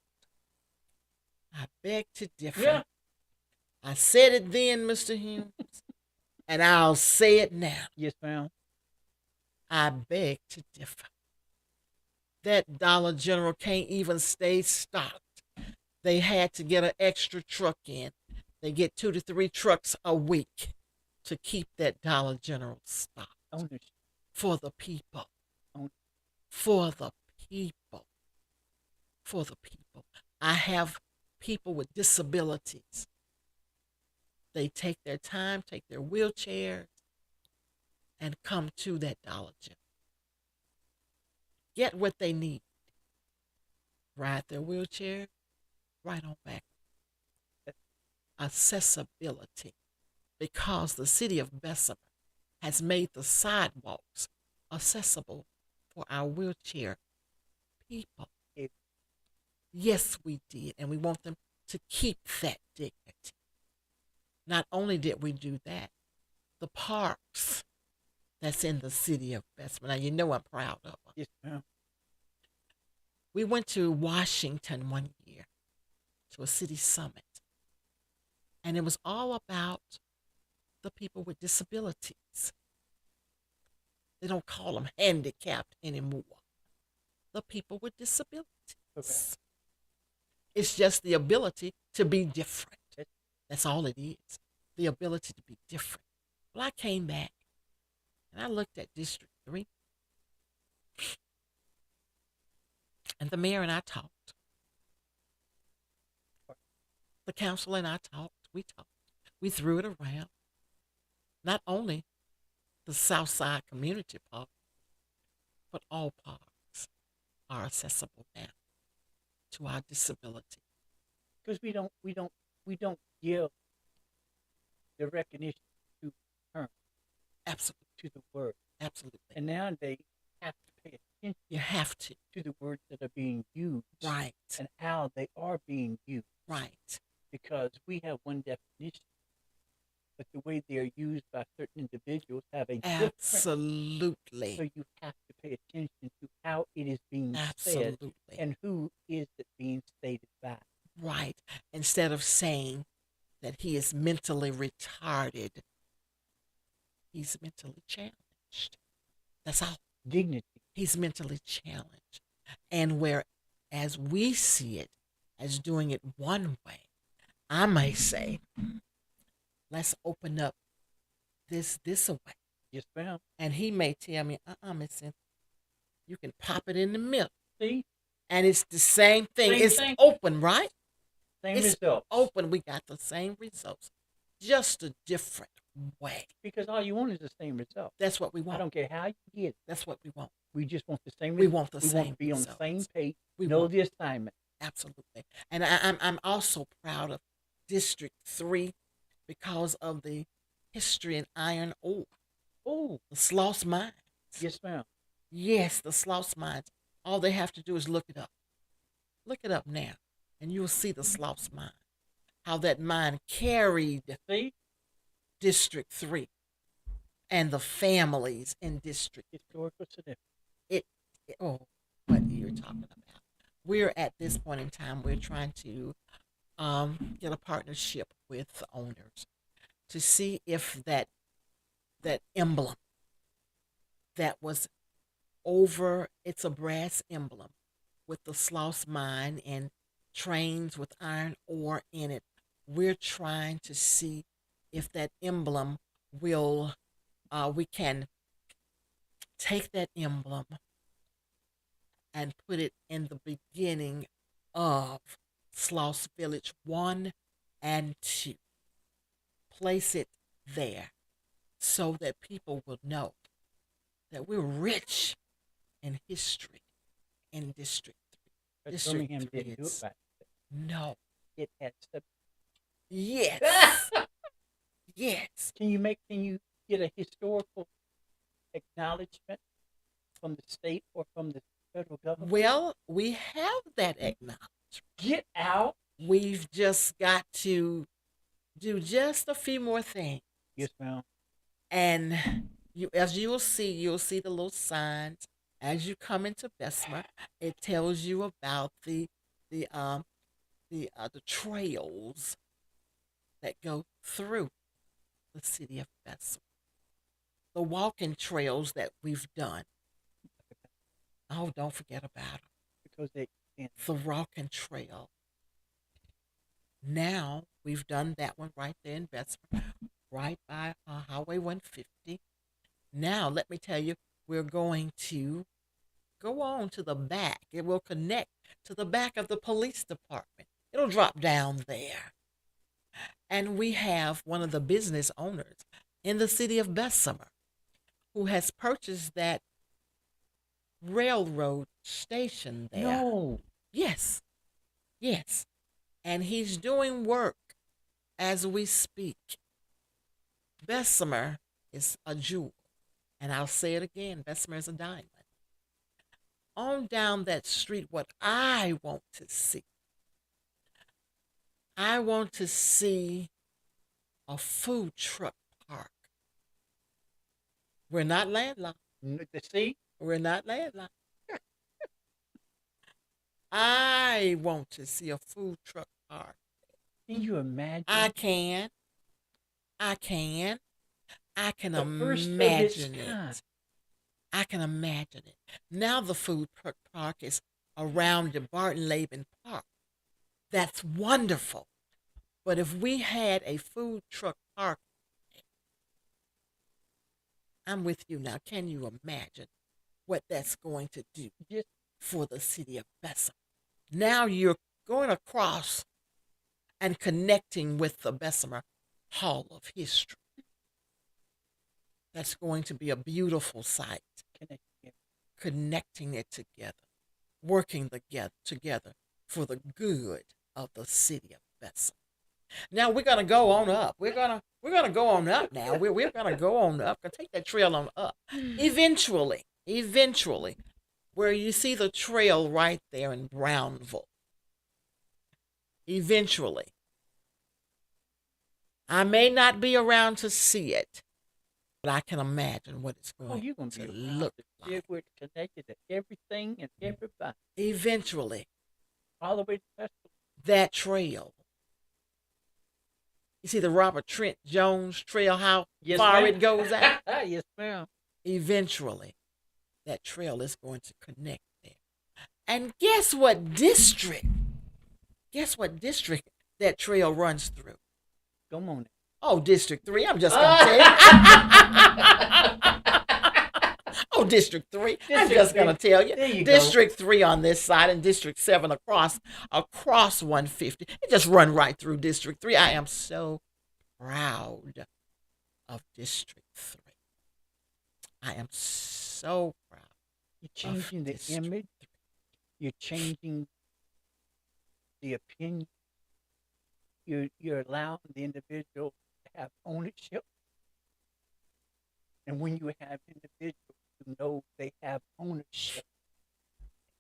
I beg to differ. Yeah. I said it then, Mr. Humes, and I'll say it now. Yes, ma'am. I beg to differ. That Dollar General can't even stay stocked. They had to get an extra truck in. They get 2 to 3 trucks a week to keep that Dollar General stocked. Ownership. For the people. Own- For the people. For the people. I have people with disabilities. They take their time, take their wheelchairs, and come to that Dollar General. Get what they need. Ride their wheelchair, right on back. Accessibility. Because the city of Bessemer has made the sidewalks accessible for our wheelchair people. Yes, we did. And we want them to keep that dignity. Not only did we do that, the parks that's in the city of Bessemer. Now, you know I'm proud of them. Yes, ma'am. We went to Washington one year to a city summit, and it was all about the people with disabilities. They don't call them handicapped anymore. The people with disabilities. Okay. It's just the ability to be different. That's all it is. The ability to be different. Well, I came back and I looked at District 3. And the mayor and I talked. The councilor and I talked. We talked. We threw it around. Not only the Southside Community Park, but all parks are accessible now to our disability. Because we don't give the recognition to the term, Absolutely. to the word. Absolutely. And nowadays, you have to pay attention You have to. the words that are being used. Right. And how they are being used. Right. Because we have one definition, but the way they are used by certain individuals have a different. Absolutely. So you have to pay attention to how it is being Absolutely. said and who is it being stated by. Right. Instead of saying that he is mentally retarded, he's mentally challenged. That's all. Dignity. He's mentally challenged. And whereas we see it as doing it one way, I may say, let's open up this way. Yes, ma'am. And he may tell me, Miss Cynthia, you can pop it in the middle. See? And it's the same thing. Same It's thing. open, right? Same It's results. open. We got the same results, just a different way. Because all you want is the same result. That's what we I want. don't care how you get it. That's what we want. We just want the same We result. want the We same want to be on the same results. page. We know want- the assignment. Absolutely. And I'm also proud of District 3 because of the history in iron ore. Oh, The Sloss mines. yes, ma'am. Yes, the Sloss mines. All they have to do is look it up. Look it up now, and you'll see the Sloss mine. How that mine carried See, District 3 and the families in District 3. historical significance. It, oh, what you're talking about. We're at this point in time, we're trying to get a partnership with the owners to see if that emblem that was over, it's a brass emblem with the Sloss mine and trains with iron ore in it. We're trying to see if that emblem will, we can take that emblem and put it in the beginning of Sloss Village 1 and 2. Place it there so that people will know that we're rich in history in District 3. But District Birmingham 3 didn't do it is, right. no. It had sub. Yes. Yes. Can you get a historical acknowledgement from the state or from the federal government? Well, we have that acknowledgement. Get out. We've just got to do just a few more things. Yes, ma'am. And as you'll see the little signs as you come into Bessemer. It tells you about the trails that go through the city of Bessemer. The walking trails that we've done. Oh, don't forget about them. Because they can. The walking trail. Now we've done that one right there in Bessemer, right by Highway 150. Now let me tell you, we're going to go on to the back. It will connect to the back of the police department. It'll drop down there. And we have one of the business owners in the city of Bessemer who has purchased that railroad station there. No. Yes. Yes. And he's doing work as we speak. Bessemer is a jewel. And I'll say it again, Bessemer is a diamond. On down that street, what I want to see a food truck park. We're not landlocked. See? We're not landlocked. I want to see a food truck park. Can you imagine? I can. I can first of its imagine kind. it. I can imagine it. Now the food truck park is around the Barton Laban Park. That's wonderful. But if we had a food truck park, I'm with you now. Can you imagine what that's going to do Yes. for the city of Bessemer? Now you're going across and connecting with the Bessemer Hall of History. That's going to be a beautiful sight. Connecting it together, working together for the good of the city of Bessemer. Now we're gonna go on up. We're gonna go on up now. We're gonna go on up. Gonna take that trail on up. Eventually, where you see the trail right there in Brownville. Eventually, I may not be around to see it, but I can imagine what it's going you're gonna to be look like. We're connected to everything and everybody. Eventually, All the way to Festival. that trail. You see the Robert Trent Jones Trail, how Yes, far ma'am. it goes out? Yes, ma'am. Eventually, that trail is going to connect there. And guess what district? Guess what district that trail runs through? Come on. Oh, District 3. I'm just going to tell you. Oh, District 3. I'm just going to tell you. District 3 on this side and District 7 across 150. It just run right through District 3. I am so proud of District 3. I am so proud. You're changing the image. You're changing the opinion. You're allowing the individual to have ownership. And when you have individuals who know they have ownership,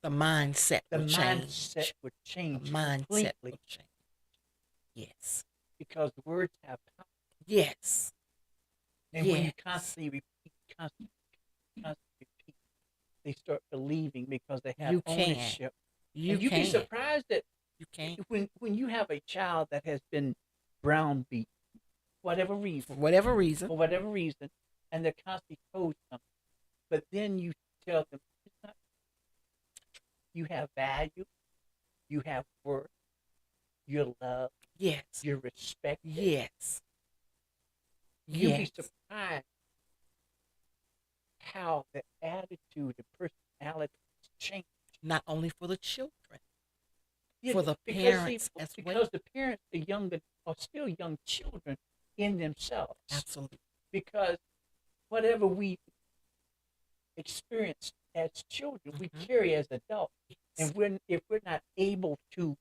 The mindset the will mindset change. would The change mindset completely will change. Yes. because words have power. Yes. And when you Yes. constantly repeat, they start believing because they have You can. ownership. You And you'd be can. surprised that You can. when you have a child that has been browbeat, whatever reason, For whatever reason. for whatever reason, and they're constantly told something, but then you tell them it's not. You have value, you have worth, you're loved, Yes. you're respected. Yes. You'd be Yes. surprised how the attitude and personality has changed. Not only for the children, Yeah, for the because parents as well. because the parents are still young children in themselves. Absolutely. Because whatever we experience as children, we carry as adults. Yes. And if we're not able to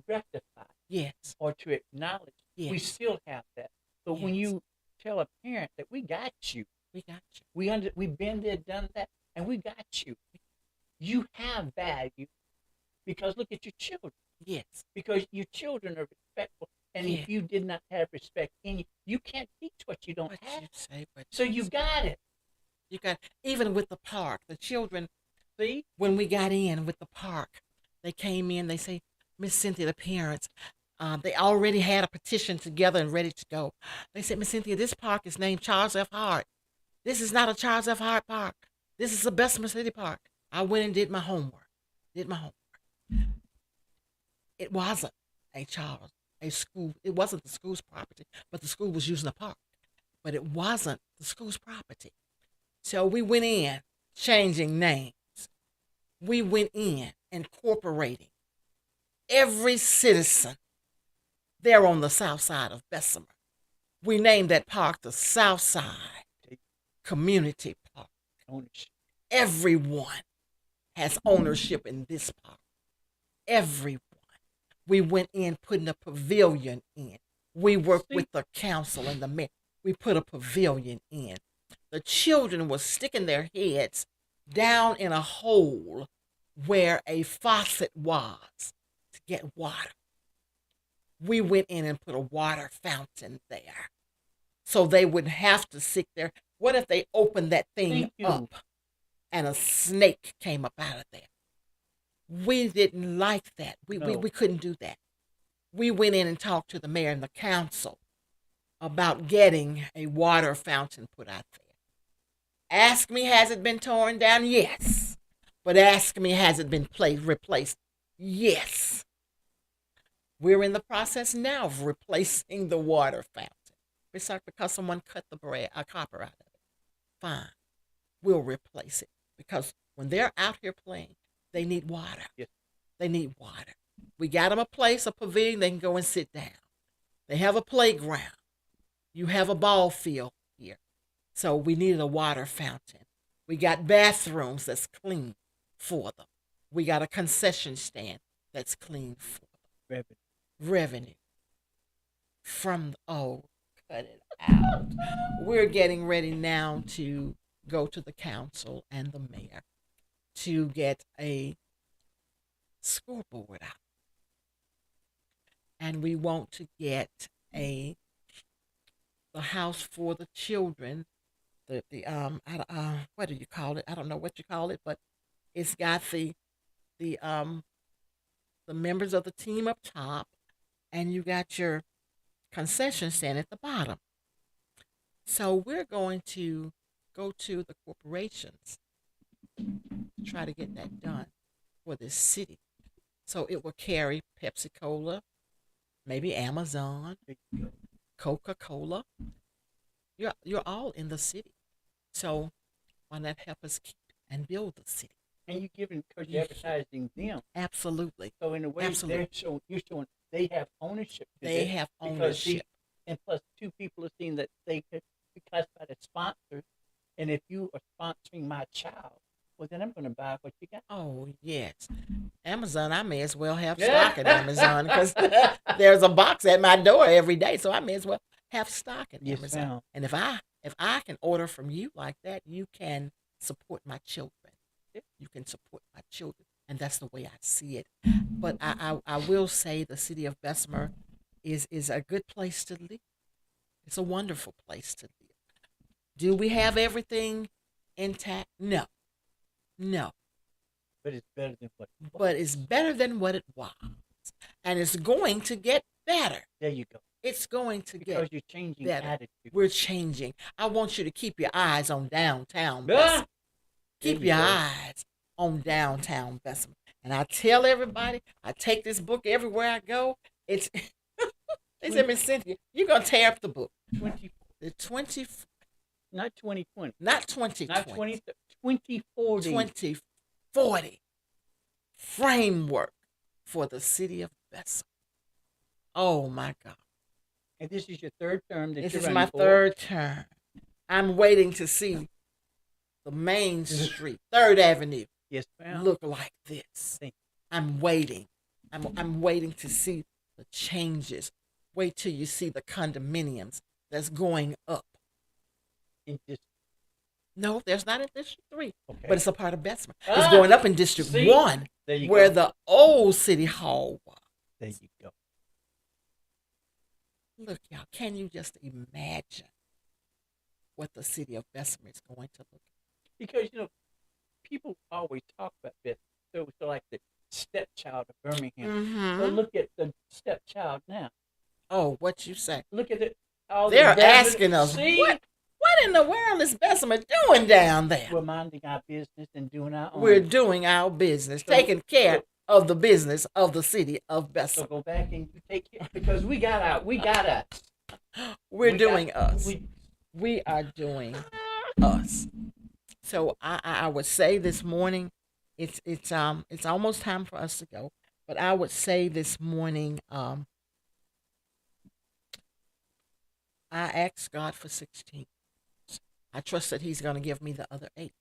rectify Yes. or to acknowledge, we Yes. still have that. But when Yes. you tell a parent that we got you, We got you. we've been there, done that, and we got you. You have value because look at your children. Yes. Because your children are respectful, and Yeah. if you did not have respect in you, you can't teach what you don't What have. you say, what So you you say. got it. You got, even with the park, the children, See? when we got in with the park, they came in, they say, Miss Cynthia, the parents, they already had a petition together and ready to go. They said, Miss Cynthia, this park is named Charles F. Hart. This is not a Charles F. Hart park. This is a Bessemer City park. I went and did my homework. It wasn't a school. It wasn't the school's property, but the school was using the park. But it wasn't the school's property. So we went in changing names. We went in incorporating every citizen there on the south side of Bessemer. We named that park the South Side Community Park. Ownership. Everyone has ownership in this park. Everyone. We went in putting a pavilion in. We worked with the council and the mayor. We put a pavilion in. The children were sticking their heads down in a hole where a faucet was to get water. We went in and put a water fountain there so they wouldn't have to sit there. What if they opened that thing up and a snake came up out of there? We didn't like that. We couldn't do that. We went in and talked to the mayor and the council about getting a water fountain put out there. Ask me, has it been torn down? Yes. But ask me, has it been replaced? Yes. We're in the process now of replacing the water fountain. It's not because someone cut the copper out of it. Fine. We'll replace it because when they're out here playing, they need water. Yes. They need water. We got them a place, a pavilion, they can go and sit down. They have a playground. You have a ball field here. So we needed a water fountain. We got bathrooms that's clean for them. We got a concession stand that's clean for them. Revenue. Cut it out. We're getting ready now to go to the council and the mayor to get a scoreboard out. And we want to get the house for the children. What do you call it? I don't know what you call it, but it's got the members of the team up top, and you got your concession stand at the bottom. So we're going to go to the corporations to try to get that done for this city. So it will carry Pepsi Cola, maybe Amazon, Coca-Cola. You're all in the city. So why not help us keep and build the city? And because you're advertising them. Absolutely. So in a way, you're showing they have ownership. They have ownership. And plus, two people are seeing that they could be classified as sponsors. And if you are sponsoring my child, well, then I'm going to buy what you got. Oh, yes. Amazon, I may as well have stock at Amazon because there's a box at my door every day. So I may as well have stock at Amazon. Ma'am. And if I If I can order from you like that, you can support my children. Yeah. You can support my children. And that's the way I see it. But I will say the city of Bessemer is a good place to live. It's a wonderful place to live. Do we have everything intact? No. No. But it's better than what it was. But it's better than what it was. And it's going to get better. There you go. It's going to Because get you're changing better. attitude. We're changing. I want you to keep your eyes on downtown Ah! Bessemer. There Keep you your go. eyes on downtown Bessemer. And I tell everybody, I take this book everywhere I go. It's they said, Miss Cynthia, you're gonna tear up the book. 20, The 20, not 2020. not 2020, Not 20, 2040. 2040 framework for the city of Bessemer. Oh my God. And this is your third term that This you're is running my for. third term. I'm waiting to see the Main Street, 3rd Avenue, Yes, ma'am. look like this. Thank I'm waiting. I'm waiting to see the changes. Wait till you see the condominiums that's going up. In this, No, there's not in District 3, okay. but it's a part of Bessemer. Ah, It's going up in District see? 1, There you where go. the old City Hall was. There you go. Look, y'all, can you just imagine what the city of Bessemer is going to look like? Because, people always talk about this. So like the stepchild of Birmingham. So look at the stepchild now. Oh, what you say? Look at it. All the They're residents- asking us, See? what in the world is Bessemer doing down there? We're minding our business and doing our own. We're doing our business, So- taking care of the business of the city of So Bessemer. go back and you take it because we got us. We're We doing got- us. We are doing us. So I would say this morning, it's almost time for us to go. But I would say this morning, I asked God for 16. I trust that He's going to give me the other 8.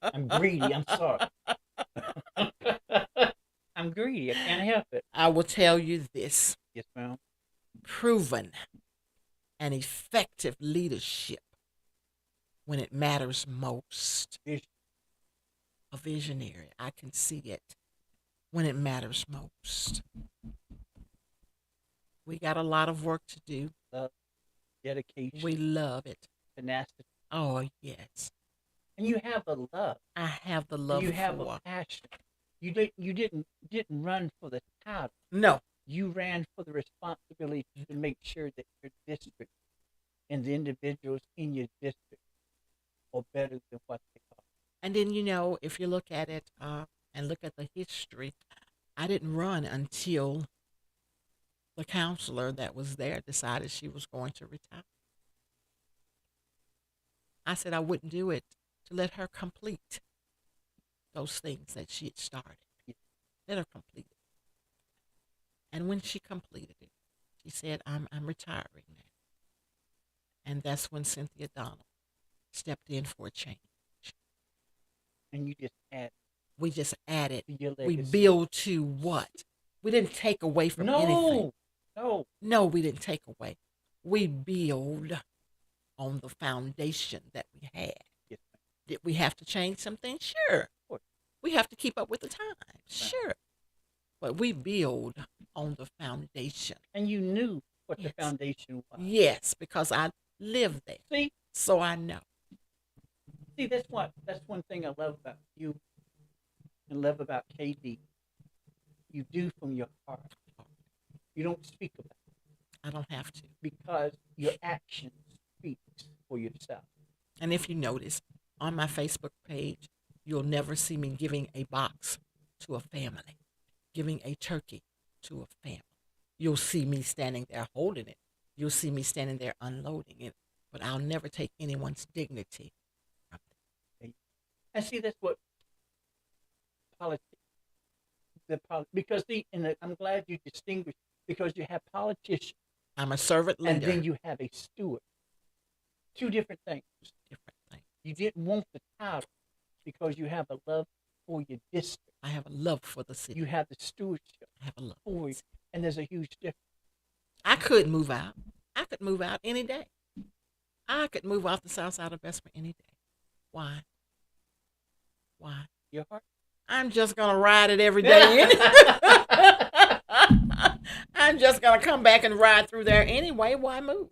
I'm greedy. I'm sorry. I'm greedy. I can't help it. I will tell you this: Yes, ma'am. proven and effective leadership when it matters most. Vision. A visionary. I can see it when it matters most. We got a lot of work to do. Dedication. We love it. Tenacity. Oh, yes. And you have a love. I have the love You have for. a passion. You didn't run for the title. No. You ran for the responsibility to make sure that your district and the individuals in your district are better than what they are. And then, if you look at it and look at the history, I didn't run until the counselor that was there decided she was going to retire. I said I wouldn't do it to let her complete those things that she had started. Let her complete it. And when she completed it, she said, I'm retiring now. And that's when Cynthia Donald stepped in for a change. And you just add We just added. to your We legacy. build to what? We didn't take away from anything. No. We didn't take away. We build on the foundation that we had. Yes, Did we have to change some things? Sure. Of course. We have to keep up with the times. Sure. But we build on the foundation. And you knew what Yes. the foundation was. Yes, because I lived there. See, So I know. that's one thing I love about you and love about KD. You do from your heart. You don't speak about it I don't have to. because your action speaks for yourself. And if you notice, on my Facebook page, you'll never see me giving a box to a family, giving a turkey to a family. You'll see me standing there holding it. You'll see me standing there unloading it. But I'll never take anyone's dignity from them. And see, that's what politics. Because I'm glad you distinguish because you have politicians I'm a servant leader. and then you have a steward. Two different things. Different thing. You didn't want the title because you have a love for your district. I have a love for the city. You have the stewardship I have a love. for it, and there's a huge difference. I could move out. I could move out any day. I could move off the south side of Bessemer any day. Why? Why? Your heart. I'm just gonna ride it every day. I'm just gonna come back and ride through there anyway. Why move?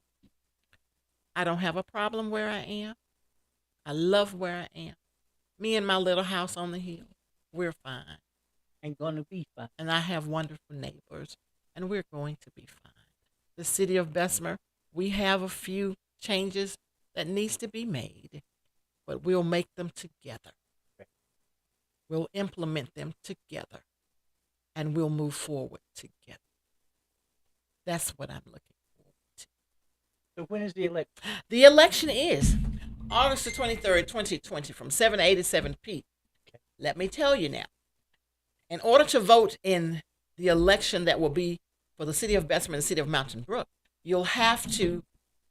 I don't have a problem where I am. I love where I am. Me and my little house on the hill, we're fine. And going to be fine. And I have wonderful neighbors, and we're going to be fine. The city of Bessemer, we have a few changes that needs to be made, but we'll make them together. We'll implement them together, and we'll move forward together. That's what I'm looking forward to. So when is the election? The election is August the 23rd, 2020, from 7 a.m. to 7 p.m. Let me tell you now, in order to vote in the election that will be for the city of Bessemer and the city of Mountain Brook, you'll have to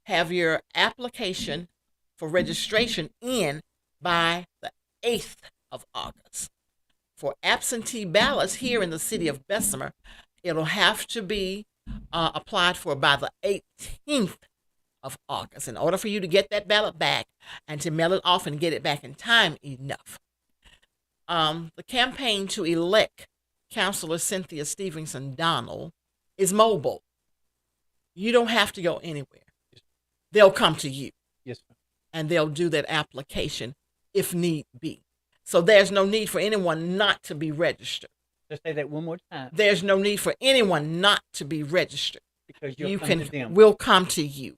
have your application for registration in by the 8th of August. For absentee ballots here in the city of Bessemer, it'll have to be applied for by the 18th of August in order for you to get that ballot back and to mail it off and get it back in time enough. The campaign to elect Councilor Cynthia Stevenson Donald is mobile. You don't have to go anywhere. They'll come to you. Yes, ma'am. And they'll do that application if need be. So there's no need for anyone not to be registered. Just say that one more time. There's no need for anyone not to be registered. Because you'll come to them. We'll come to you.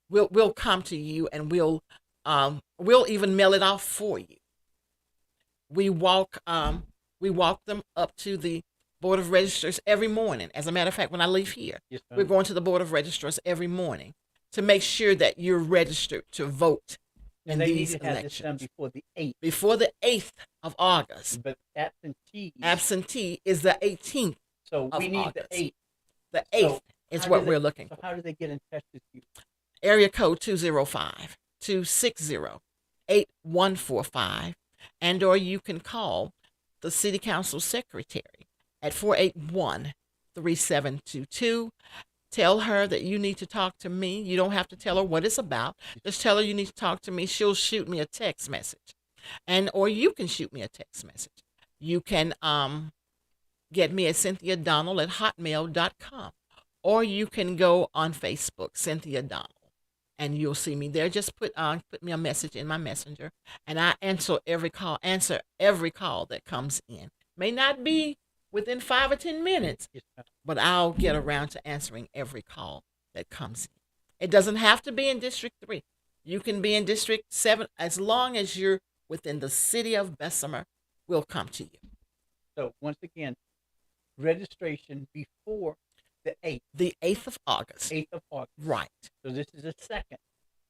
We'll come to you, and we'll even mail it off for you. We walk them up to the Board of Registrars every morning. As a matter of fact, when I leave here, yes, we're going to the Board of Registrars every morning to make sure that you're registered to vote in these elections. They need to have this done before the 8th. Before the 8th of August. But absentee is the 18th. So we need August. the 8th. The 8th is what we're looking for. So how do they get in touch with you? Area code 205-260-8145, and or you can call the City Council Secretary at 481-3722. Tell her that you need to talk to me. You don't have to tell her what it's about. Just tell her you need to talk to me. She'll shoot me a text message, or you can shoot me a text message. You can get me at cynthiadonald@hotmail.com, or you can go on Facebook, Cynthia Donald, and you'll see me there. Just put me a message in my messenger, and I answer every call that comes in. May not be within 5 or 10 minutes, but I'll get around to answering every call that comes in. It doesn't have to be in District 3. You can be in District 7. As long as you're within the city of Bessemer, we'll come to you. So once again, registration before the 8th. The 8th of August. 8th of August. Right. So this is the 2nd.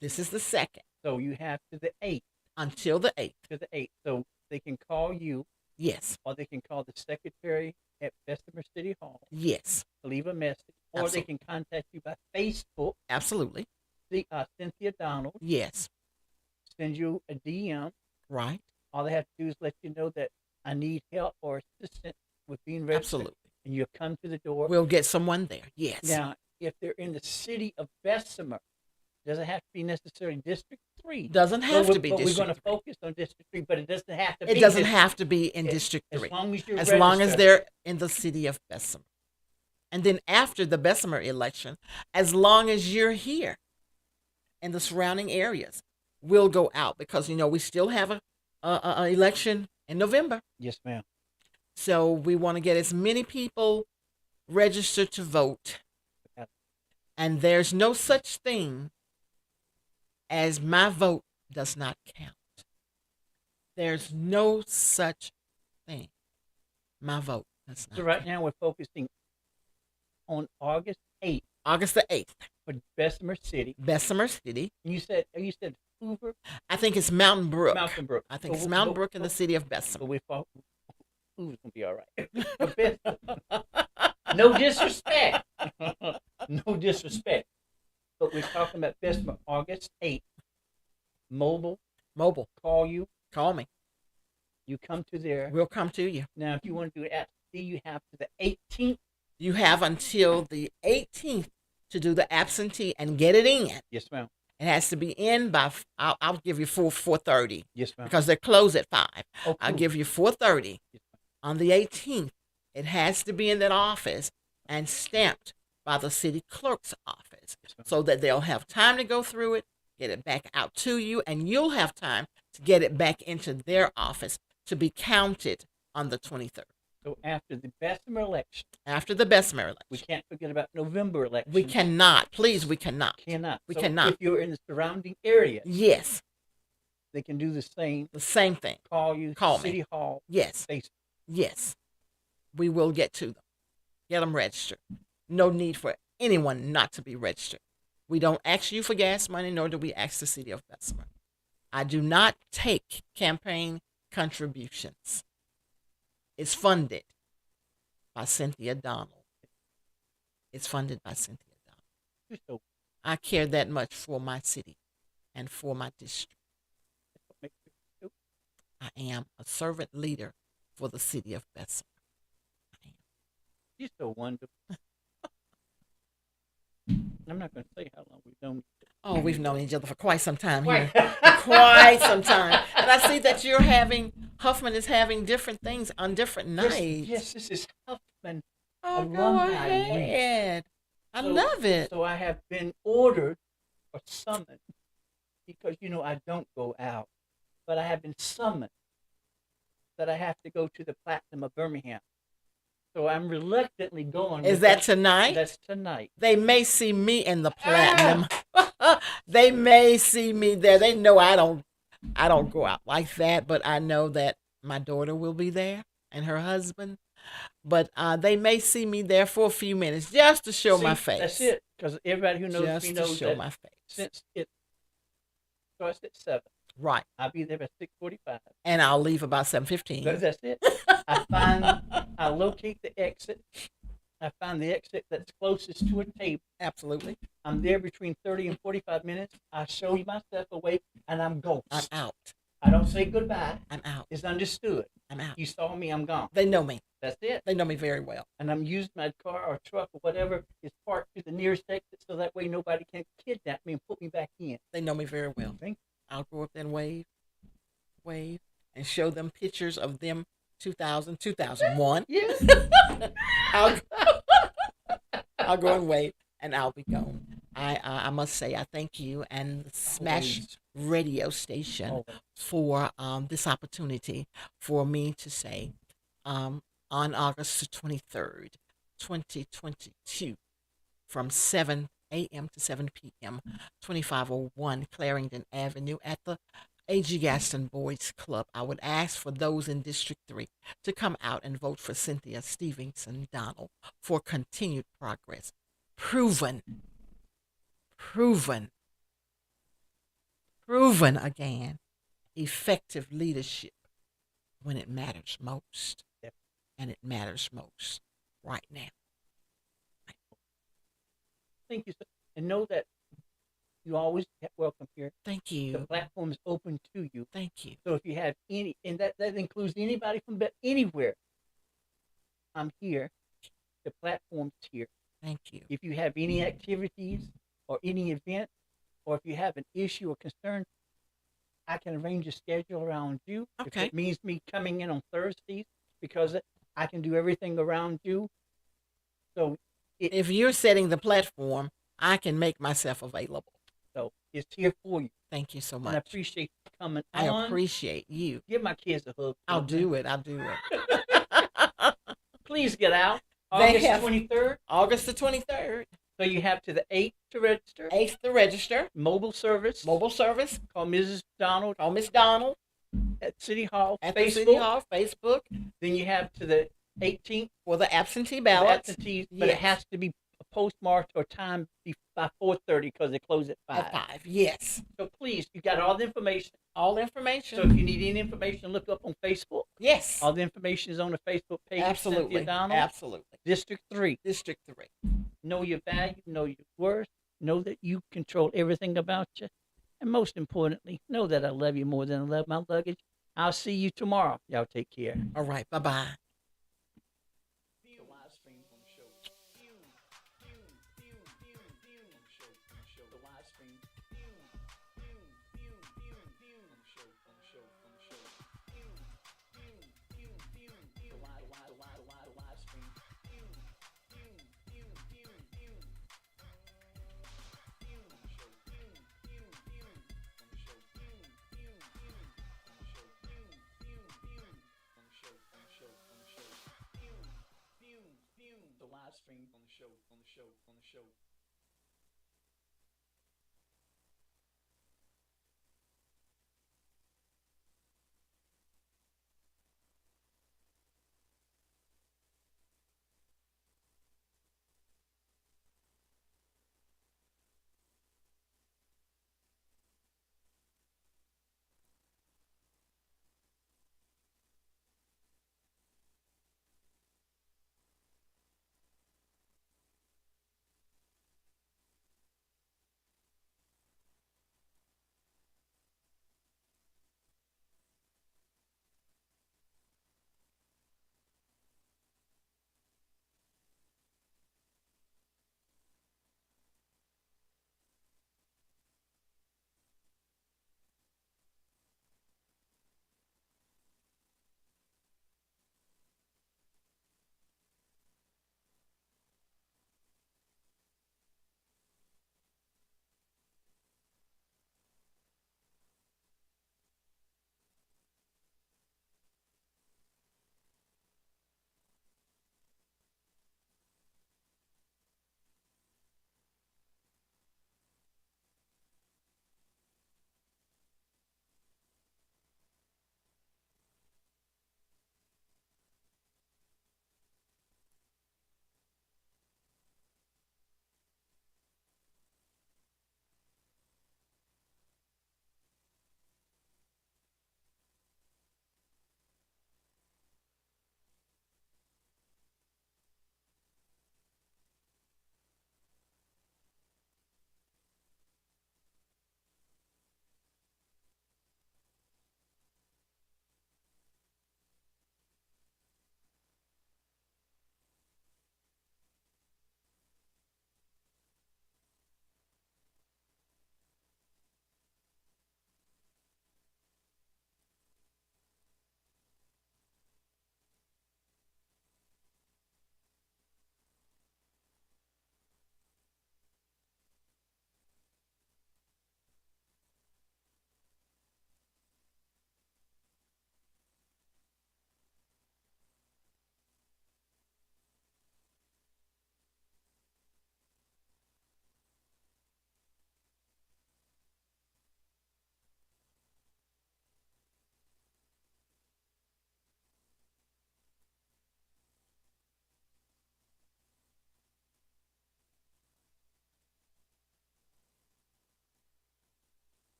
This is the 2nd. So you have to the 8th. Until the 8th. To the 8th. So they can call you. Yes. Or they can call the secretary at Bessemer City Hall. Yes. Leave a message. Or Absolutely. they can contact you by Facebook. Absolutely. Cynthia Donald. Yes. Send you a DM. Right. All they have to do is let you know that I need help or assistance with being registered. Absolutely. And you come to the door. We'll get someone there. Yes. Now, if they're in the city of Bessemer, doesn't have to be necessarily District 3. Doesn't have to be District 3. We're going to focus on District 3, but it doesn't have to be. It doesn't have to be in District 3. As long as you're As long as they're in the city of Bessemer. And then after the Bessemer election, as long as you're here in the surrounding areas, we'll go out because, we still have a election in November. Yes, ma'am. So we want to get as many people registered to vote. And there's no such thing as my vote does not count. There's no such thing. My vote does not count. So right count. now we're focusing on August 8th. August the 8th. For Bessemer City. Bessemer City. You said Hoover? I think it's Mountain Brook. Mountain Brook. I think it's Mountain Brook in the city of Bessemer. But Hoover's going to be all right. No disrespect. No disrespect. But we're talking about Bessemer, August 8th. Mobile. Call you. Call me. You come to there. We'll come to you. Now, if you want to do it at C, you have to the 18th. You have until the 18th to do the absentee and get it in. Yes, ma'am. It has to be in by. I'll give you 4:30 Yes, ma'am. because they're closed at 5. Oh, I'll cool. give you 4:30 Yes, ma'am. on the 18th. It has to be in that office and stamped by the city clerk's office, Yes, ma'am. so that they'll have time to go through it, get it back out to you, and you'll have time to get it back into their office to be counted on the 23rd. So after the Bessemer election, After the Bessemer election. we can't forget about November election. We cannot. Please, we cannot. Cannot. We So cannot. If you're in the surrounding area, Yes, they can do the same. the same thing. Call you. Call me. City Hall. Yes, Facebook. yes. We will get to them. Get them registered. No need for anyone not to be registered. We don't ask you for gas money, nor do we ask the city of Bessemer. I do not take campaign contributions. It's funded by Cynthia Donald. It's funded by Cynthia Donald. You're so I care that much for my city and for my district. I am a servant leader for the city of Bessemer. You're so wonderful. I'm not going to say how long we've known. Oh, we've known each other for quite some time Right. here. Quite some time. And I see that Huffman is having different things on different nights. Yes, this is Huffman. Oh, go alumni ahead. I So- love it. So I have been ordered or summoned because, I don't go out, but I have been summoned that I have to go to the Platinum of Birmingham. So I'm reluctantly going. Is that tonight? That's tonight. They may see me in the Platinum. They may see me there. They know I don't go out like that, but I know that my daughter will be there and her husband. But they may see me there for a few minutes just to show my face. That's it. Because everybody who knows Just me to knows show that my face. since it starts at 7, Right. I'll be there at 6:45. And I'll leave about 7:15. That's it. I locate the exit. I find the exit that's closest to a table. Absolutely. I'm there between 30 and 45 minutes. I show myself away, and I'm ghost. I'm out. I don't say goodbye. I'm out. It's understood. I'm out. You saw me, I'm gone. They know me. That's it. They know me very well. And I'm using my car or truck or whatever is parked to the nearest exit so that way nobody can kidnap me and put me back in. They know me very well. Thank I'll go up there and wave, and show them pictures of them 2000, 2001. you. I'll, I'll go and wave, and I'll be gone. I must say I thank you and the Smash Always. radio station Always. for this opportunity for me to say on August the 23rd, 2022, from 7 a.m. to 7 p.m., 2501 Clarendon Avenue at the A.G. Gaston Boys Club. I would ask for those in District 3 to come out and vote for Cynthia Stevenson Donald for continued progress. Proven again, effective leadership when it matters most. Yep. And it matters most right now. Thank you, sir. And know that you always get welcome here. Thank The you. platform is open to you. Thank you. So if you have any, and that includes anybody from anywhere, I'm here. The platform's here. Thank you. If you have any activities or any event, or if you have an issue or concern, I can arrange a schedule around you. If Okay. it means me coming in on Thursdays, because I can do everything around you. So If you're setting the platform, I can make myself available. it's here for you. Thank you so And I much. appreciate you coming I on. appreciate you. Give my kids a hug. I'll do it. I'll do it. Please get out. They August have- 23rd. August the 23rd, So you have to the 8th to register. 8th to register. Mobile service. Mobile service. Call Mrs. Donald Call Miss Donald at City Hall. at Facebook. the City Hall, Facebook, Then you have to the 18th. for the absentee for ballots absentees, but it Yes. has to be postmarked or timed by 4:30 because they close at 5. at 5. Yes. So please, you got all the information. All information. So if you need any information, look up on Facebook. yes. All the information is on the Facebook page. Absolutely. Cynthia Donald, Absolutely. District 3. District 3. Know your value, know your worth, know that you control everything about you. And most importantly, know that I love you more than I love my luggage. I'll see you tomorrow. Y'all take care. All right. Bye-bye. The live streams on the show. on the show.